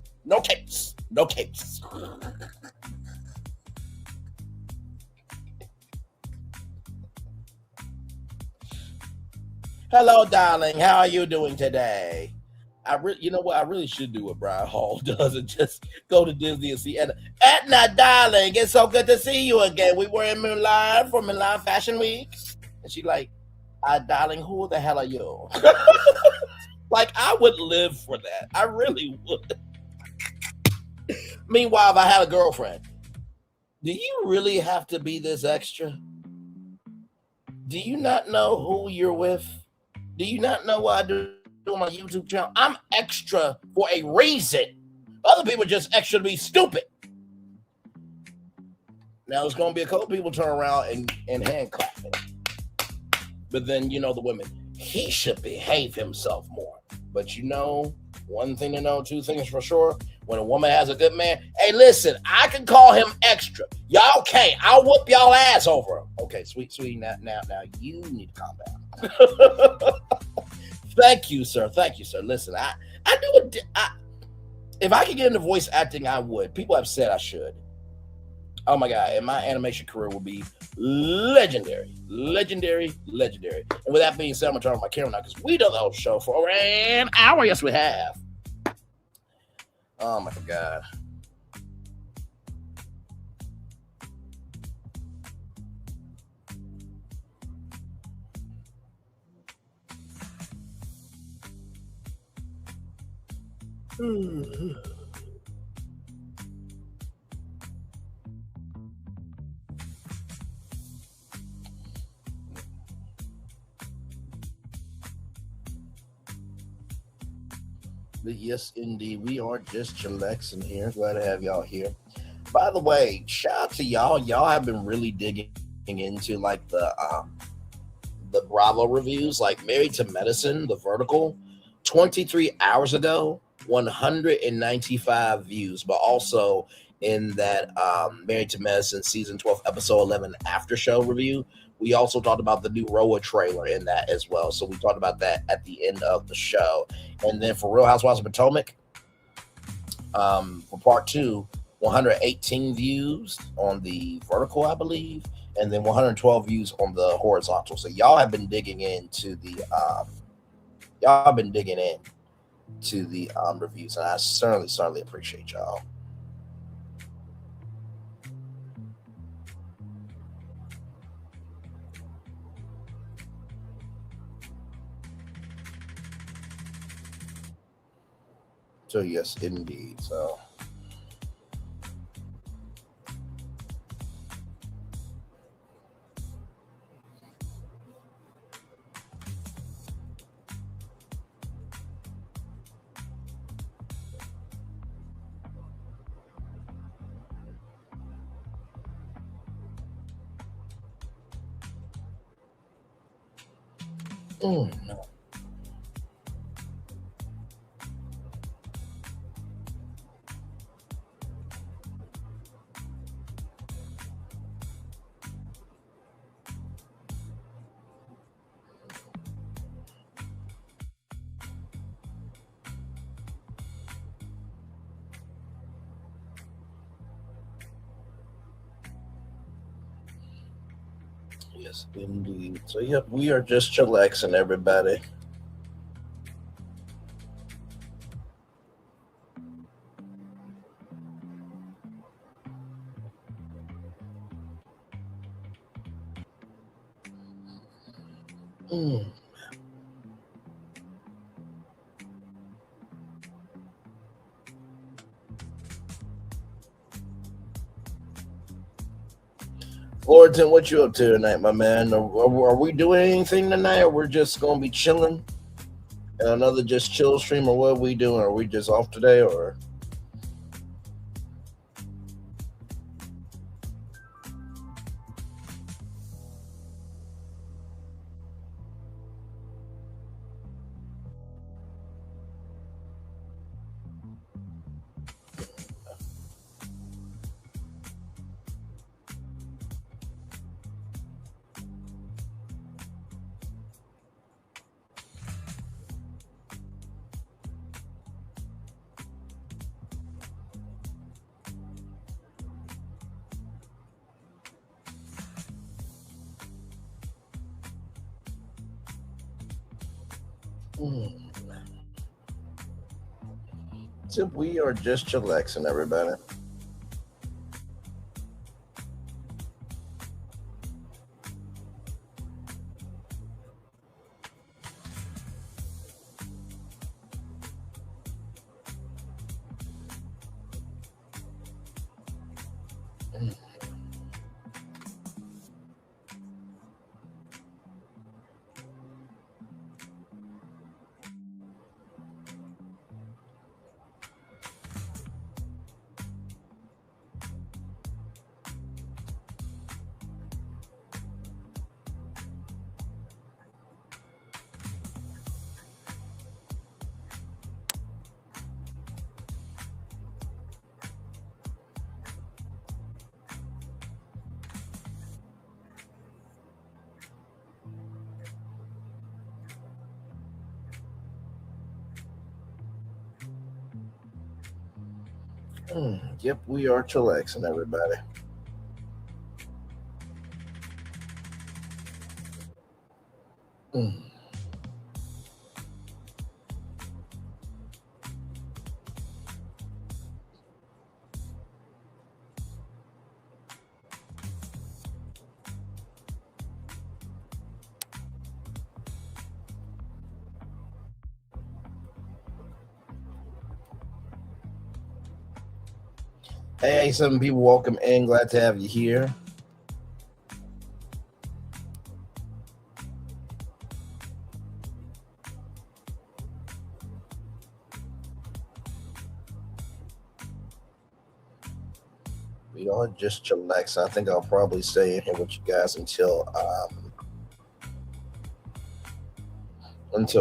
Hello, darling. How are you doing today? You know what? I really should do what Brian Hall does and just go to Disney and see Etna. Etna, darling, it's so good to see you again. We were in Milan for Milan Fashion Week. And she like, darling, who the hell are you? Like, I would live for that. I really would. Meanwhile, if I had a girlfriend, do you really have to be this extra? Do you not know who you're with? Do you not know what I do on my YouTube channel? I'm extra for a reason. Other people are just extra to be stupid. Now, there's going to be a couple people turn around and hand clap it. But then, the women, he should behave himself more. But one thing to know, 2 things for sure. When a woman has a good man, hey, listen, I can call him extra. Y'all can't. I'll whoop y'all ass over him. Okay, sweet. Now you need to calm down. Thank you, sir. Listen, I do it. If I could get into voice acting, I would. People have said I should. Oh my God, and my animation career will be legendary. And with that being said, I'm gonna turn on my camera now because we done the whole show for an hour. Yes, we have. Oh my God. But yes, indeed, we are just chillaxing here. Glad to have y'all here. By the way, shout out to y'all. Y'all have been really digging into like the Bravo reviews, like Married to Medicine, the vertical, 23 hours ago, 195 views, but also in that Married to Medicine season 12, episode 11 after show review, we also talked about the new Roa trailer in that as well. So we talked about that at the end of the show. And then for Real Housewives of Potomac, for part 2, 118 views on the vertical, I believe, and then 112 views on the horizontal. So y'all have been digging into the reviews, and I certainly appreciate y'all. So yes, indeed. So no. Yes, indeed. So yep, we are just chillaxing, everybody. Mm. Lordton, what you up to tonight, my man? Are we doing anything tonight, or we're just gonna be chilling? Another just chill stream, or what are we doing? Are we just off today, or? So we are just chillaxing, everybody. Yep, we are chillaxing, everybody. Mm. Hey, some people, welcome in. Glad to have you here. We are just chillaxing. I think I'll probably stay in here with you guys until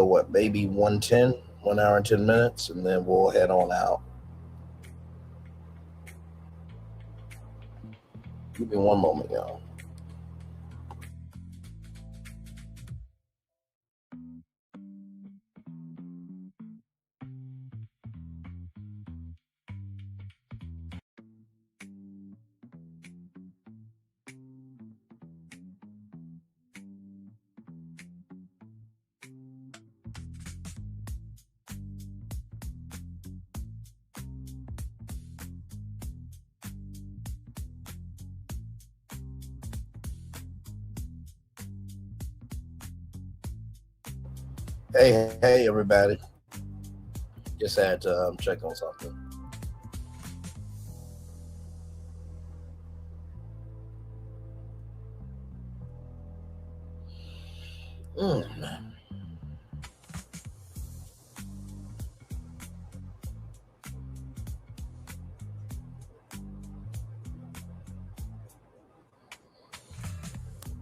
what, maybe 1:10, 1 hour and 10 minutes, and then we'll head on out. Give me one moment, y'all. Hey, everybody. Just had to check on something.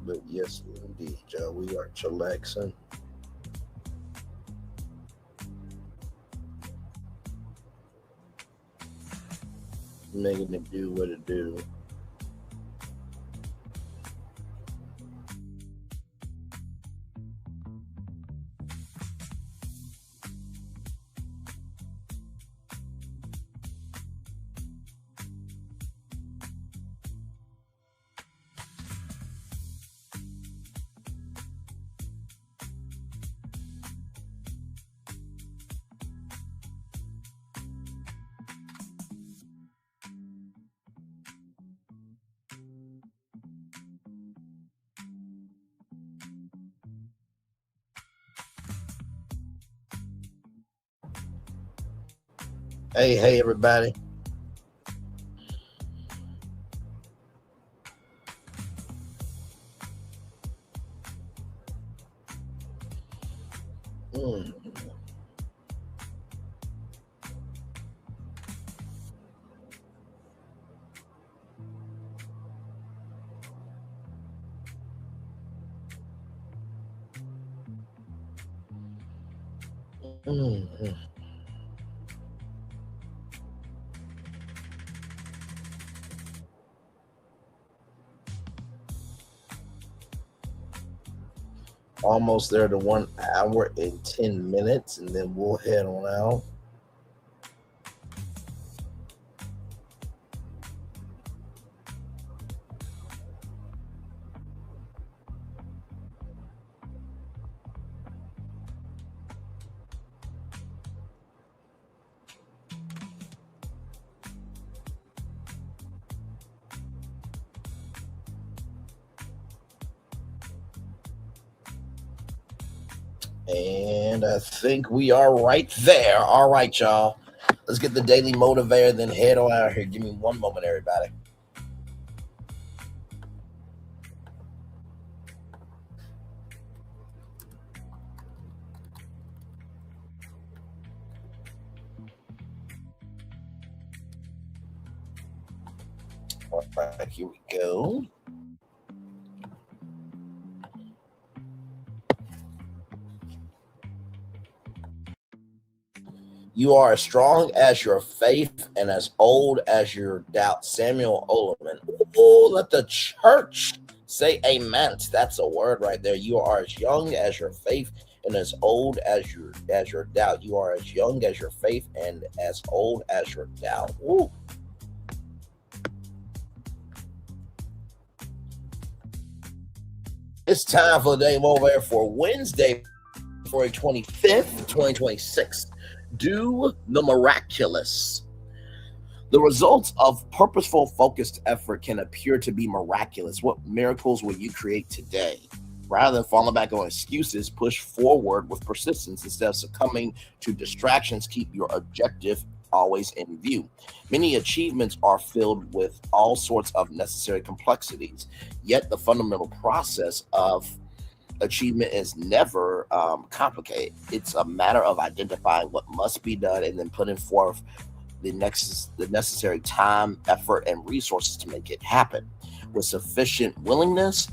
But yes, indeed, Joe, we are chillaxing. Making it do what it do. Hey, everybody. Almost there to 1 hour and 10 minutes, and then we'll head on out. And I think we are right there. All right, y'all. Let's get the daily motivator, then head on out here. Give me one moment, everybody. All right, here we go. You are as strong as your faith and as old as your doubt. Samuel Oleman. Oh, let the church say amen. That's a word right there. You are as young as your faith and as old as your doubt. You are as young as your faith and as old as your doubt. Ooh. It's time for the day motivator for Wednesday, February 25th, 2026. Do the miraculous. The results of purposeful, focused effort can appear to be miraculous. What miracles will you create today? Rather than falling back on excuses, push forward with persistence instead of succumbing to distractions. Keep your objective always in view. Many achievements are filled with all sorts of necessary complexities, yet the fundamental process of achievement is never complicated. It's a matter of identifying what must be done and then putting forth the necessary time, effort, and resources to make it happen. With sufficient willingness,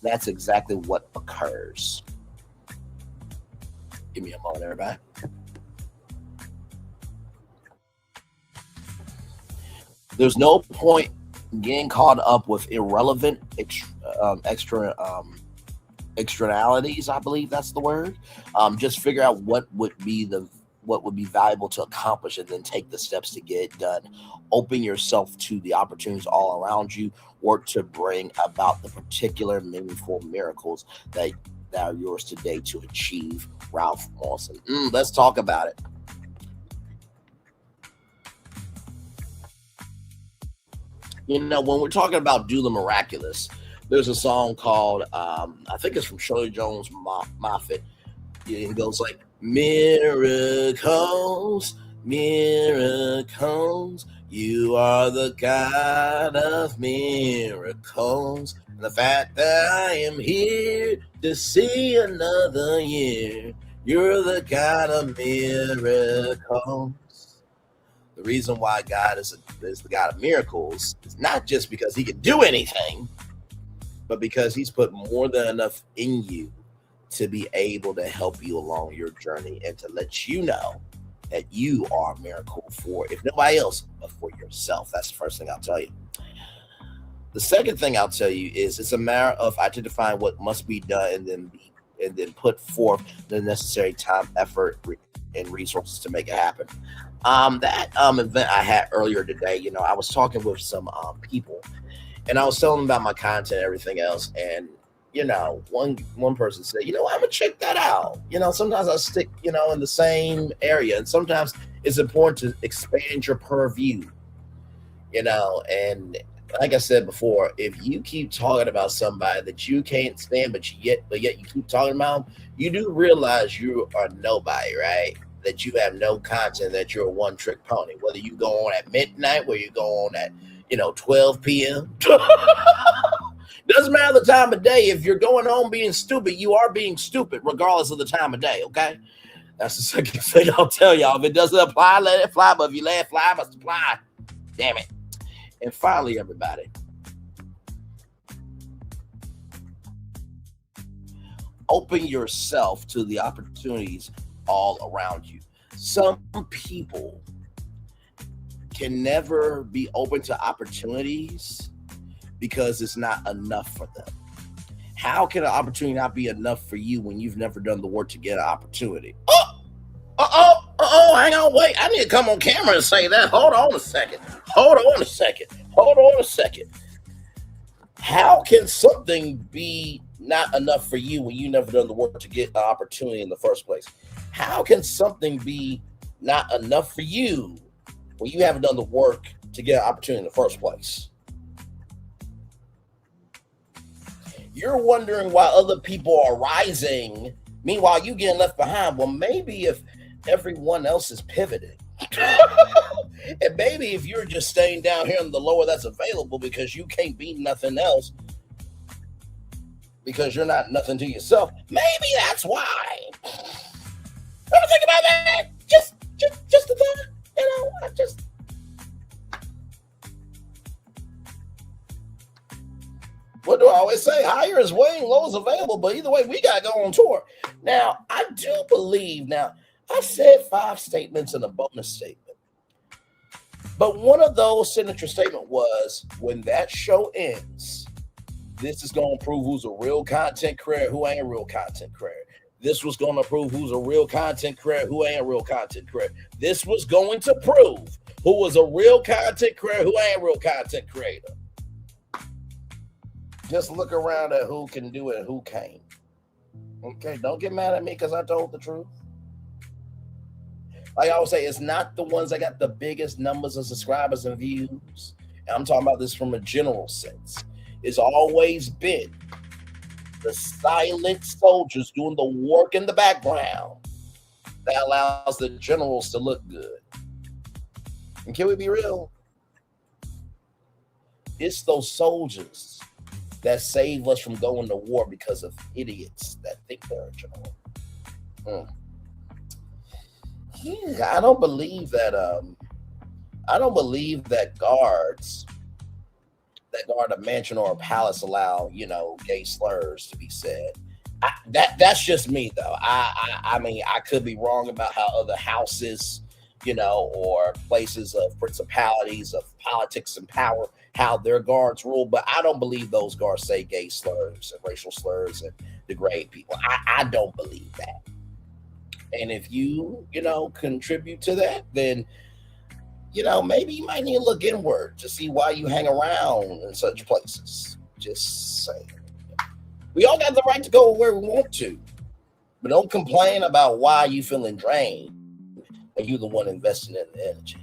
that's exactly what occurs. Give me a moment, everybody. There's no point getting caught up with irrelevant externalities. I believe that's the word. Just figure out what would be valuable to accomplish, and then take the steps to get it done. Open yourself to the opportunities all around you. Work to bring about the particular meaningful miracles that are yours today to achieve. Ralph Lawson. Let's talk about it. When we're talking about do the miraculous, there's a song called, I think it's from Shirley Jones Moffett. It goes like miracles, miracles. You are the God of miracles. And the fact that I am here to see another year, you're the God of miracles. The reason why God is the God of miracles is not just because he can do anything, but because he's put more than enough in you to be able to help you along your journey and to let you know that you are a miracle for, if nobody else, but for yourself. That's the first thing I'll tell you. The second thing I'll tell you is it's a matter of identifying what must be done and then put forth the necessary time, effort, and resources to make it happen. That event I had earlier today, I was talking with some people, and I was telling them about my content and everything else, and one person said, I'm gonna check that out. Sometimes I stick, in the same area, and sometimes it's important to expand your purview, and like I said before, if you keep talking about somebody that you can't stand, but yet you keep talking about them, you do realize you are nobody, right? That you have no content, that you're a one-trick pony. Whether you go on at midnight, whether you go on at 12 p.m. Doesn't matter the time of day. If you're going on being stupid, you are being stupid regardless of the time of day, okay? That's the second thing I'll tell y'all. If it doesn't apply, let it fly. But if you let it fly, it must apply. Damn it. And finally, everybody, open yourself to the opportunities all around you. Some people can never be open to opportunities because it's not enough for them. How can an opportunity not be enough for you when you've never done the work to get an opportunity? Hang on, wait. I need to come on camera and say that. Hold on a second. How can something be not enough for you when you never done the work to get an opportunity in the first place? How can something be not enough for you when you haven't done the work to get an opportunity in the first place? You're wondering why other people are rising, meanwhile you getting left behind. Well, maybe if everyone else is pivoting, and maybe if you're just staying down here in the lower that's available because you can't be nothing else, because you're not nothing to yourself, maybe that's why. Ever think about that? Just a thought, What do I always say? Higher is weighing, low is available, but either way, we got to go on tour. Now, I do believe, I said 5 statements in a bonus statement, but one of those signature statement was, when that show ends, this is going to prove who's a real content creator, who ain't a real content creator. This was going to prove who's a real content creator, who ain't a real content creator. This was going to prove who was a real content creator, who ain't a real content creator. Just look around at who can do it and who can't. Okay, don't get mad at me because I told the truth. Like I always say, it's not the ones that got the biggest numbers of subscribers and views. And I'm talking about this from a general sense. It's always been the silent soldiers doing the work in the background that allows the generals to look good. And can we be real? It's those soldiers that save us from going to war because of idiots that think they're a general. I don't believe that guards that guard a mansion or a palace allow, gay slurs to be said. That's just me though. I mean, I could be wrong about how other houses, or places of principalities of politics and power, how their guards rule, but I don't believe those guards say gay slurs and racial slurs and degrade people. I don't believe that. And if you, contribute to that, then, maybe you might need to look inward to see why you hang around in such places. Just saying. We all got the right to go where we want to, but don't complain about why you feeling drained and you're the one investing in the energy.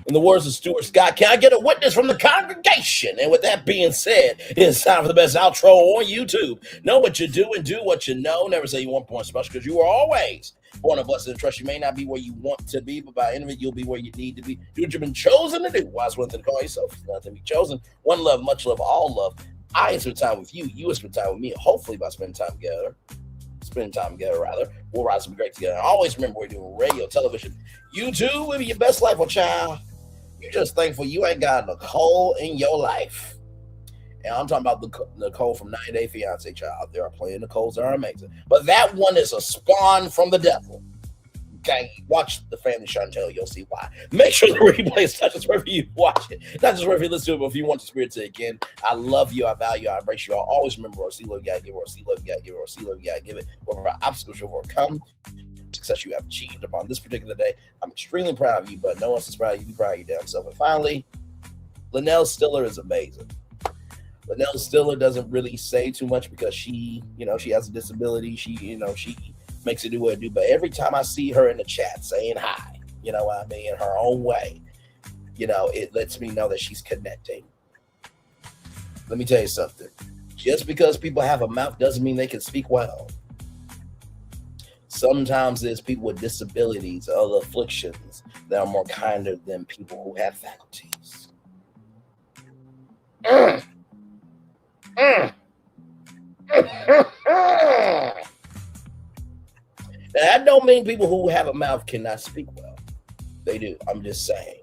In the words of Stuart Scott, can I get a witness from the congregation? And with that being said, it's time for the best outro on YouTube. Know what you do and do what you know. Never say you want point special, because you are always born of blessed and trust. You may not be where you want to be, but by the end of it, you'll be where you need to be. Do what you've been chosen to do. Why is one thing to call yourself? It's nothing to be chosen. One love, much love, all love. I spend time with you. You spend time with me. Hopefully, by spending time together, we'll rise to be great together. And always remember, we're doing radio, television, YouTube. Live your best life, child. You're just thankful you ain't got Nicole in your life. And I'm talking about the Nicole from 90 Day Fiance, child. There are plenty of Nicoles that are amazing. But that one is a spawn from the devil. Okay, watch the Family Chantel, you'll see why. Make sure the replay is not just wherever you watch it, not just wherever you listen to it, but if you want the spirit to again. I love you, I value you, I embrace you. I'll always remember, or see love you gotta give, or see love you gotta give, or see love you gotta give it. Whatever obstacles you overcome, success you have achieved upon this particular day. I'm extremely proud of you, but no one's as proud of you. Be proud of your damn self. And finally, Linnell Stiller is amazing. Linnell Stiller doesn't really say too much because she has a disability. She makes it do what it do. But every time I see her in the chat saying hi, you know what I mean, in her own way, it lets me know that she's connecting. Let me tell you something. Just because people have a mouth doesn't mean they can speak well. Sometimes there's people with disabilities, other afflictions that are more kinder than people who have faculties. Now, that don't mean people who have a mouth cannot speak well. They do. I'm just saying.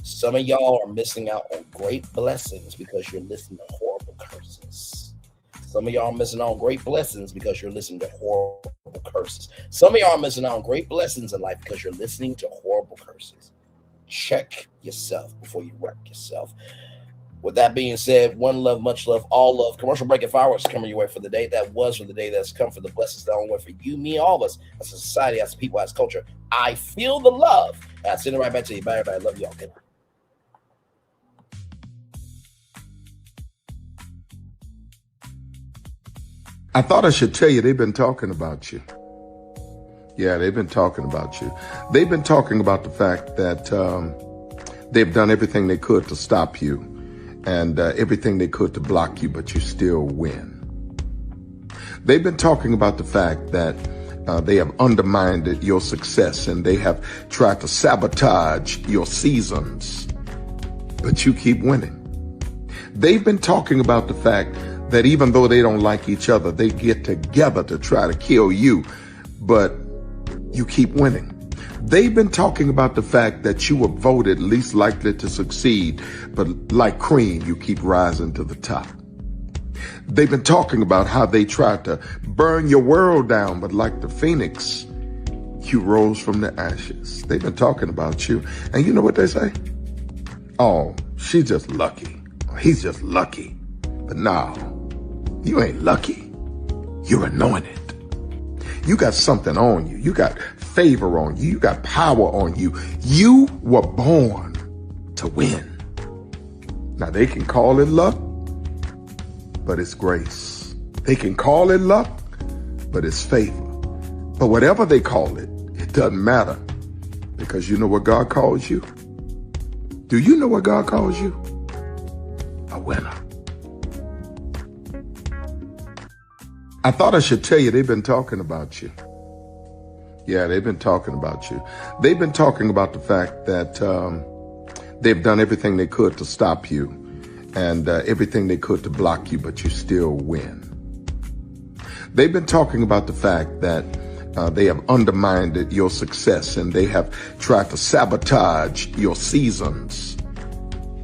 Some of y'all are missing out on great blessings because you're listening to horrible curses. Some of y'all are missing out on great blessings because you're listening to horrible curses. Some of y'all are missing out on great blessings in life because you're listening to horrible curses. Check yourself before you wreck yourself. With that being said, one love, much love, all love. Commercial break and fireworks coming your way for the day that was, for the day that's come, for the blessings that only for you, me, all of us, as a society, as a people, as a culture. I feel the love. And I send it right back to you. Bye, everybody. Love you all. Good night. I thought I should tell you they've been talking about you. Yeah, they've been talking about you. They've been talking about the fact that they've done everything they could to stop you and everything they could to block you, but you still win. They've been talking about the fact that they have undermined your success and they have tried to sabotage your seasons, but you keep winning. They've been talking about the fact that even though they don't like each other, they get together to try to kill you, but you keep winning. They've been talking about the fact that you were voted least likely to succeed, but like cream, you keep rising to the top. They've been talking about how they tried to burn your world down, but like the phoenix, you rose from the ashes. They've been talking about you. And you know what they say? Oh, she's just lucky. He's just lucky. But no, you ain't lucky. You're anointed. You got something on you. You got favor on you. You got power on you. You were born to win. Now they can call it luck, but it's grace. They can call it luck, but it's favor. But whatever they call it, it doesn't matter, because you know what God calls you? Do you know what God calls you? A winner. I thought I should tell you they've been talking about you. Yeah, they've been talking about you. They've been talking about the fact that they've done everything they could to stop you and everything they could to block you, but you still win. They've been talking about the fact that they have undermined your success and they have tried to sabotage your seasons,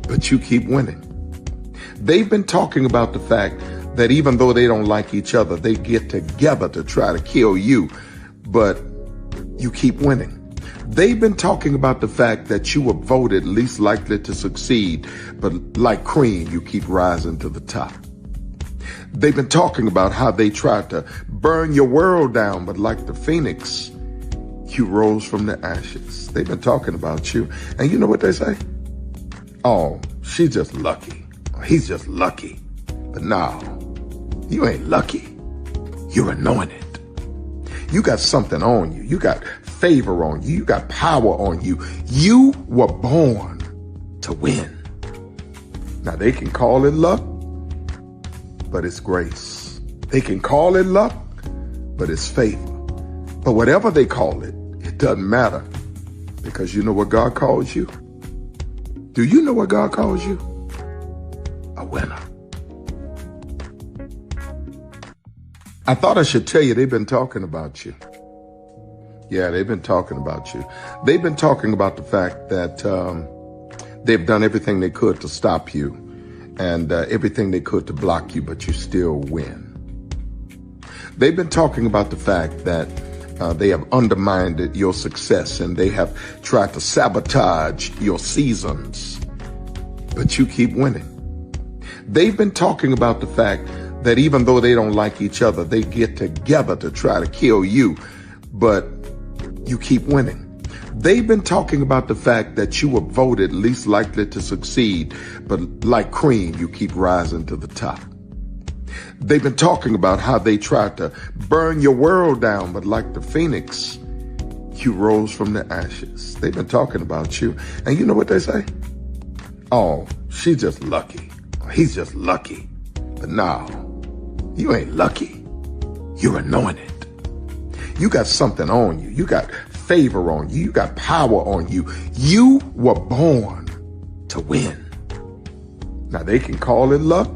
but you keep winning. They've been talking about the fact that even though they don't like each other, they get together to try to kill you, but you keep winning. They've been talking about the fact that you were voted least likely to succeed, but like cream, you keep rising to the top. They've been talking about how they tried to burn your world down, but like the phoenix, you rose from the ashes. They've been talking about you. And you know what they say? Oh, she's just lucky. He's just lucky. But no, you ain't lucky. You're anointed. You got something on you. You got favor on you. You got power on you. You were born to win. Now, they can call it luck, but it's grace. They can call it luck, but it's favor. But whatever they call it, it doesn't matter, because you know what God calls you? Do you know what God calls you? A winner. I thought I should tell you, they've been talking about you. Yeah, they've been talking about you. They've been talking about the fact that they've done everything they could to stop you and everything they could to block you, but you still win. They've been talking about the fact that they have undermined your success and they have tried to sabotage your seasons, but you keep winning. They've been talking about the fact that even though they don't like each other, they get together to try to kill you, but you keep winning. They've been talking about the fact that you were voted least likely to succeed, but like cream, you keep rising to the top. They've been talking about how they tried to burn your world down, but like the phoenix, you rose from the ashes. They've been talking about you. And you know what they say? Oh, she's just lucky. He's just lucky. But no, you ain't lucky. You're anointed. You got something on you. You got favor on you. You got power on you. You were born to win. Now, they can call it luck,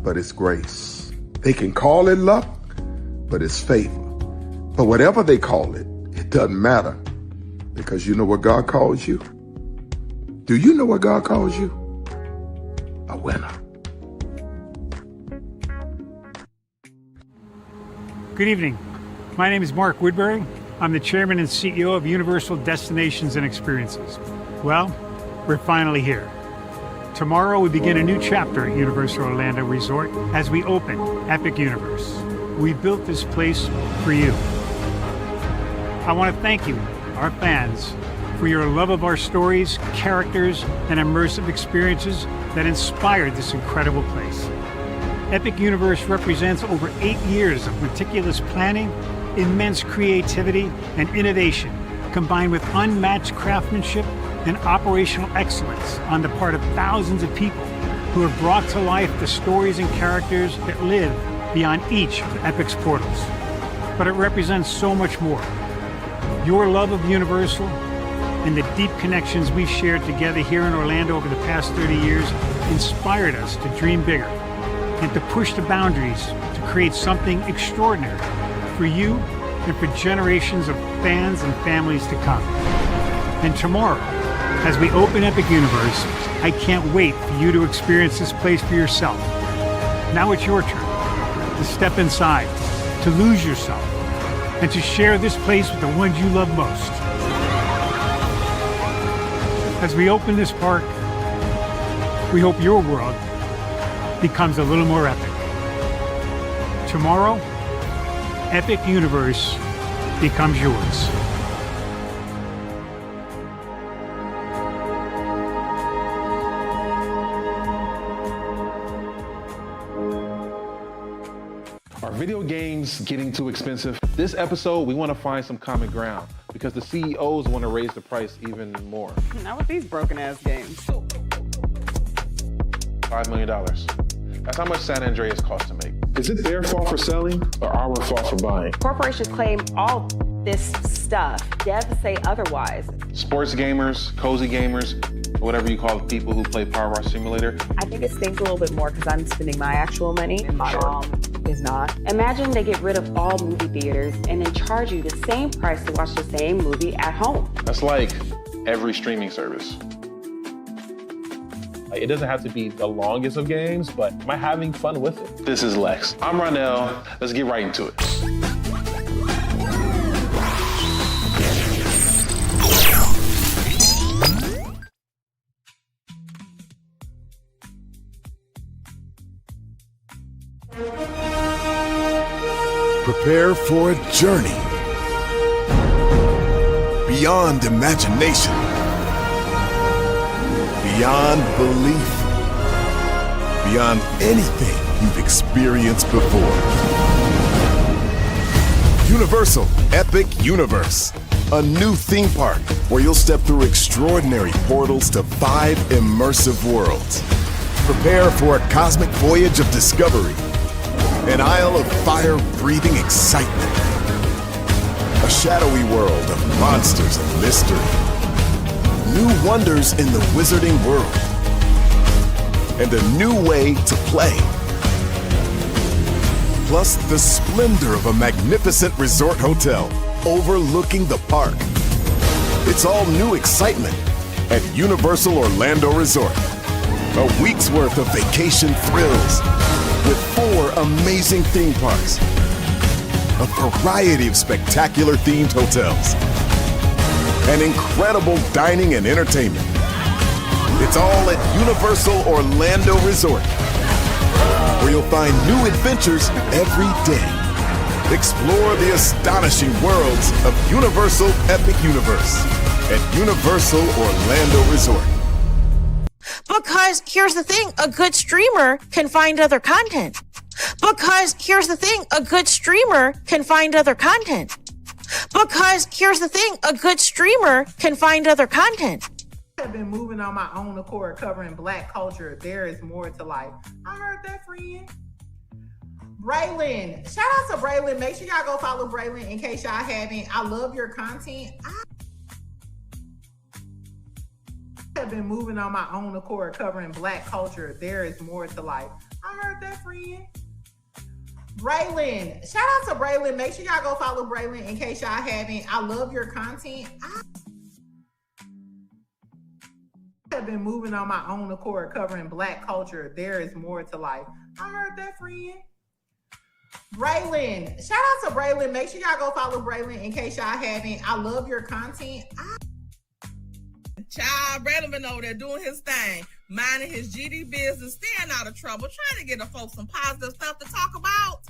but it's grace. They can call it luck, but it's favor. But whatever they call it, it doesn't matter, because you know what God calls you? Do you know what God calls you? A winner. Good evening. My name is Mark Woodbury. I'm the chairman and CEO of Universal Destinations and Experiences. Well, we're finally here. Tomorrow we begin a new chapter at Universal Orlando Resort as we open Epic Universe. We built this place for you. I want to thank you, our fans, for your love of our stories, characters, and immersive experiences that inspired this incredible place. Epic Universe represents over 8 years of meticulous planning, immense creativity, and innovation, combined with unmatched craftsmanship and operational excellence on the part of thousands of people who have brought to life the stories and characters that live beyond each of Epic's portals. But it represents so much more. Your love of Universal and the deep connections we've shared together here in Orlando over the past 30 years inspired us to dream bigger and to push the boundaries to create something extraordinary for you and for generations of fans and families to come. And tomorrow, as we open Epic Universe, I can't wait for you to experience this place for yourself. Now it's your turn to step inside, to lose yourself, and to share this place with the ones you love most. As we open this park, we hope your world becomes a little more epic. Tomorrow, Epic Universe becomes yours. Are video games getting too expensive? This episode, we want to find some common ground because the CEOs want to raise the price even more. Not with these broken-ass games. $5 million. That's how much San Andreas costs to make. Is it their fault for selling or our fault for buying? Corporations claim all this stuff. Devs say otherwise. Sports gamers, cozy gamers, whatever you call the people who play Power Wash Simulator. I think it stings a little bit more because I'm spending my actual money and my mom is not. Imagine they get rid of all movie theaters and then charge you the same price to watch the same movie at home. That's like every streaming service. It doesn't have to be the longest of games, but am I having fun with it? This is Lex. I'm Ronell. Let's get right into it. Prepare for a journey beyond imagination, beyond belief, beyond anything you've experienced before. Universal Epic Universe, a new theme park where you'll step through extraordinary portals to 5 immersive worlds. Prepare for a cosmic voyage of discovery, an isle of fire-breathing excitement, a shadowy world of monsters and mystery, new wonders in the wizarding world, and a new way to play. Plus the splendor of a magnificent resort hotel overlooking the park. It's all new excitement at Universal Orlando Resort. A week's worth of vacation thrills with 4 amazing theme parks, a variety of spectacular themed hotels, and incredible dining and entertainment. It's all at Universal Orlando Resort, where you'll find new adventures every day. Explore the astonishing worlds of Universal Epic Universe at Universal Orlando Resort. Because here's the thing, a good streamer can find other content. Because here's the thing, a good streamer can find other content. Because here's the thing, a good streamer can find other content. I have been moving on my own accord, covering Black culture. There is more to life. I heard that, friend. Braylon, shout out to Braylon. Make sure y'all go follow Braylon in case y'all haven't. I love your content. I have been moving on my own accord, covering Black culture. There is more to life. I heard that, friend. Braylon, shout out to Braylon. Make sure y'all go follow Braylon in case y'all haven't. I love your content. I have been moving on my own accord, covering Black culture. There is more to life. I heard that, friend. Braylon, shout out to Braylon. Make sure y'all go follow Braylon in case y'all haven't. I love your content. Child, Braylon been over there doing his thing, minding his GD business, staying out of trouble, trying to get the folks some positive stuff to talk about.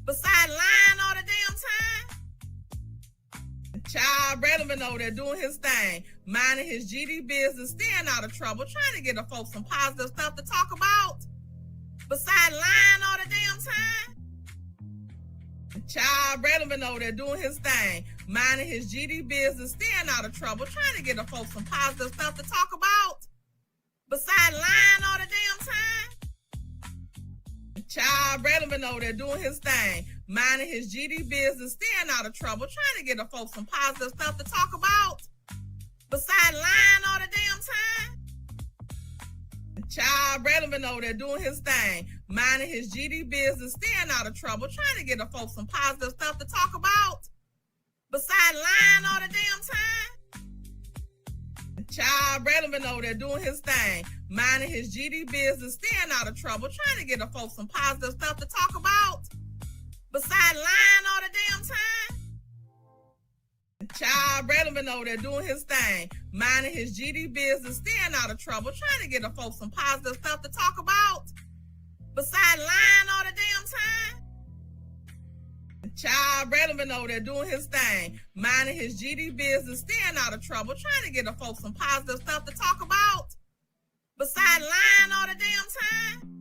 Besides lying all the damn time. Child, Braylon been over there doing his thing, minding his GD business, staying out of trouble, trying to get the folks some positive stuff to talk about. Besides lying all the damn time. Child, Braylon been over there doing his thing, minding his GD business, staying out of trouble, trying to get the folks some positive stuff to talk about. Besides lying all the damn time. Child, Braylon been over there doing his thing, minding his GD business, staying out of trouble, trying to get the folks some positive stuff to talk about. Besides lying all the damn time. Child, Braylon been over there doing his thing, minding his GD business, staying out of trouble, trying to get the folks some positive stuff to talk about. Besides lying all the damn time. Child, Braylon been over there doing his thing, minding his GD business, staying out of trouble, trying to get the folks some positive stuff to talk about. Besides lying all the damn time. Child, Braylon been over there doing his thing, minding his GD business, staying out of trouble, trying to get the folks some positive stuff to talk about. Besides lying all the damn time. Child, Braylon been over there doing his thing, minding his GD business, staying out of trouble, trying to get the folks some positive stuff to talk about. Besides lying all the damn time.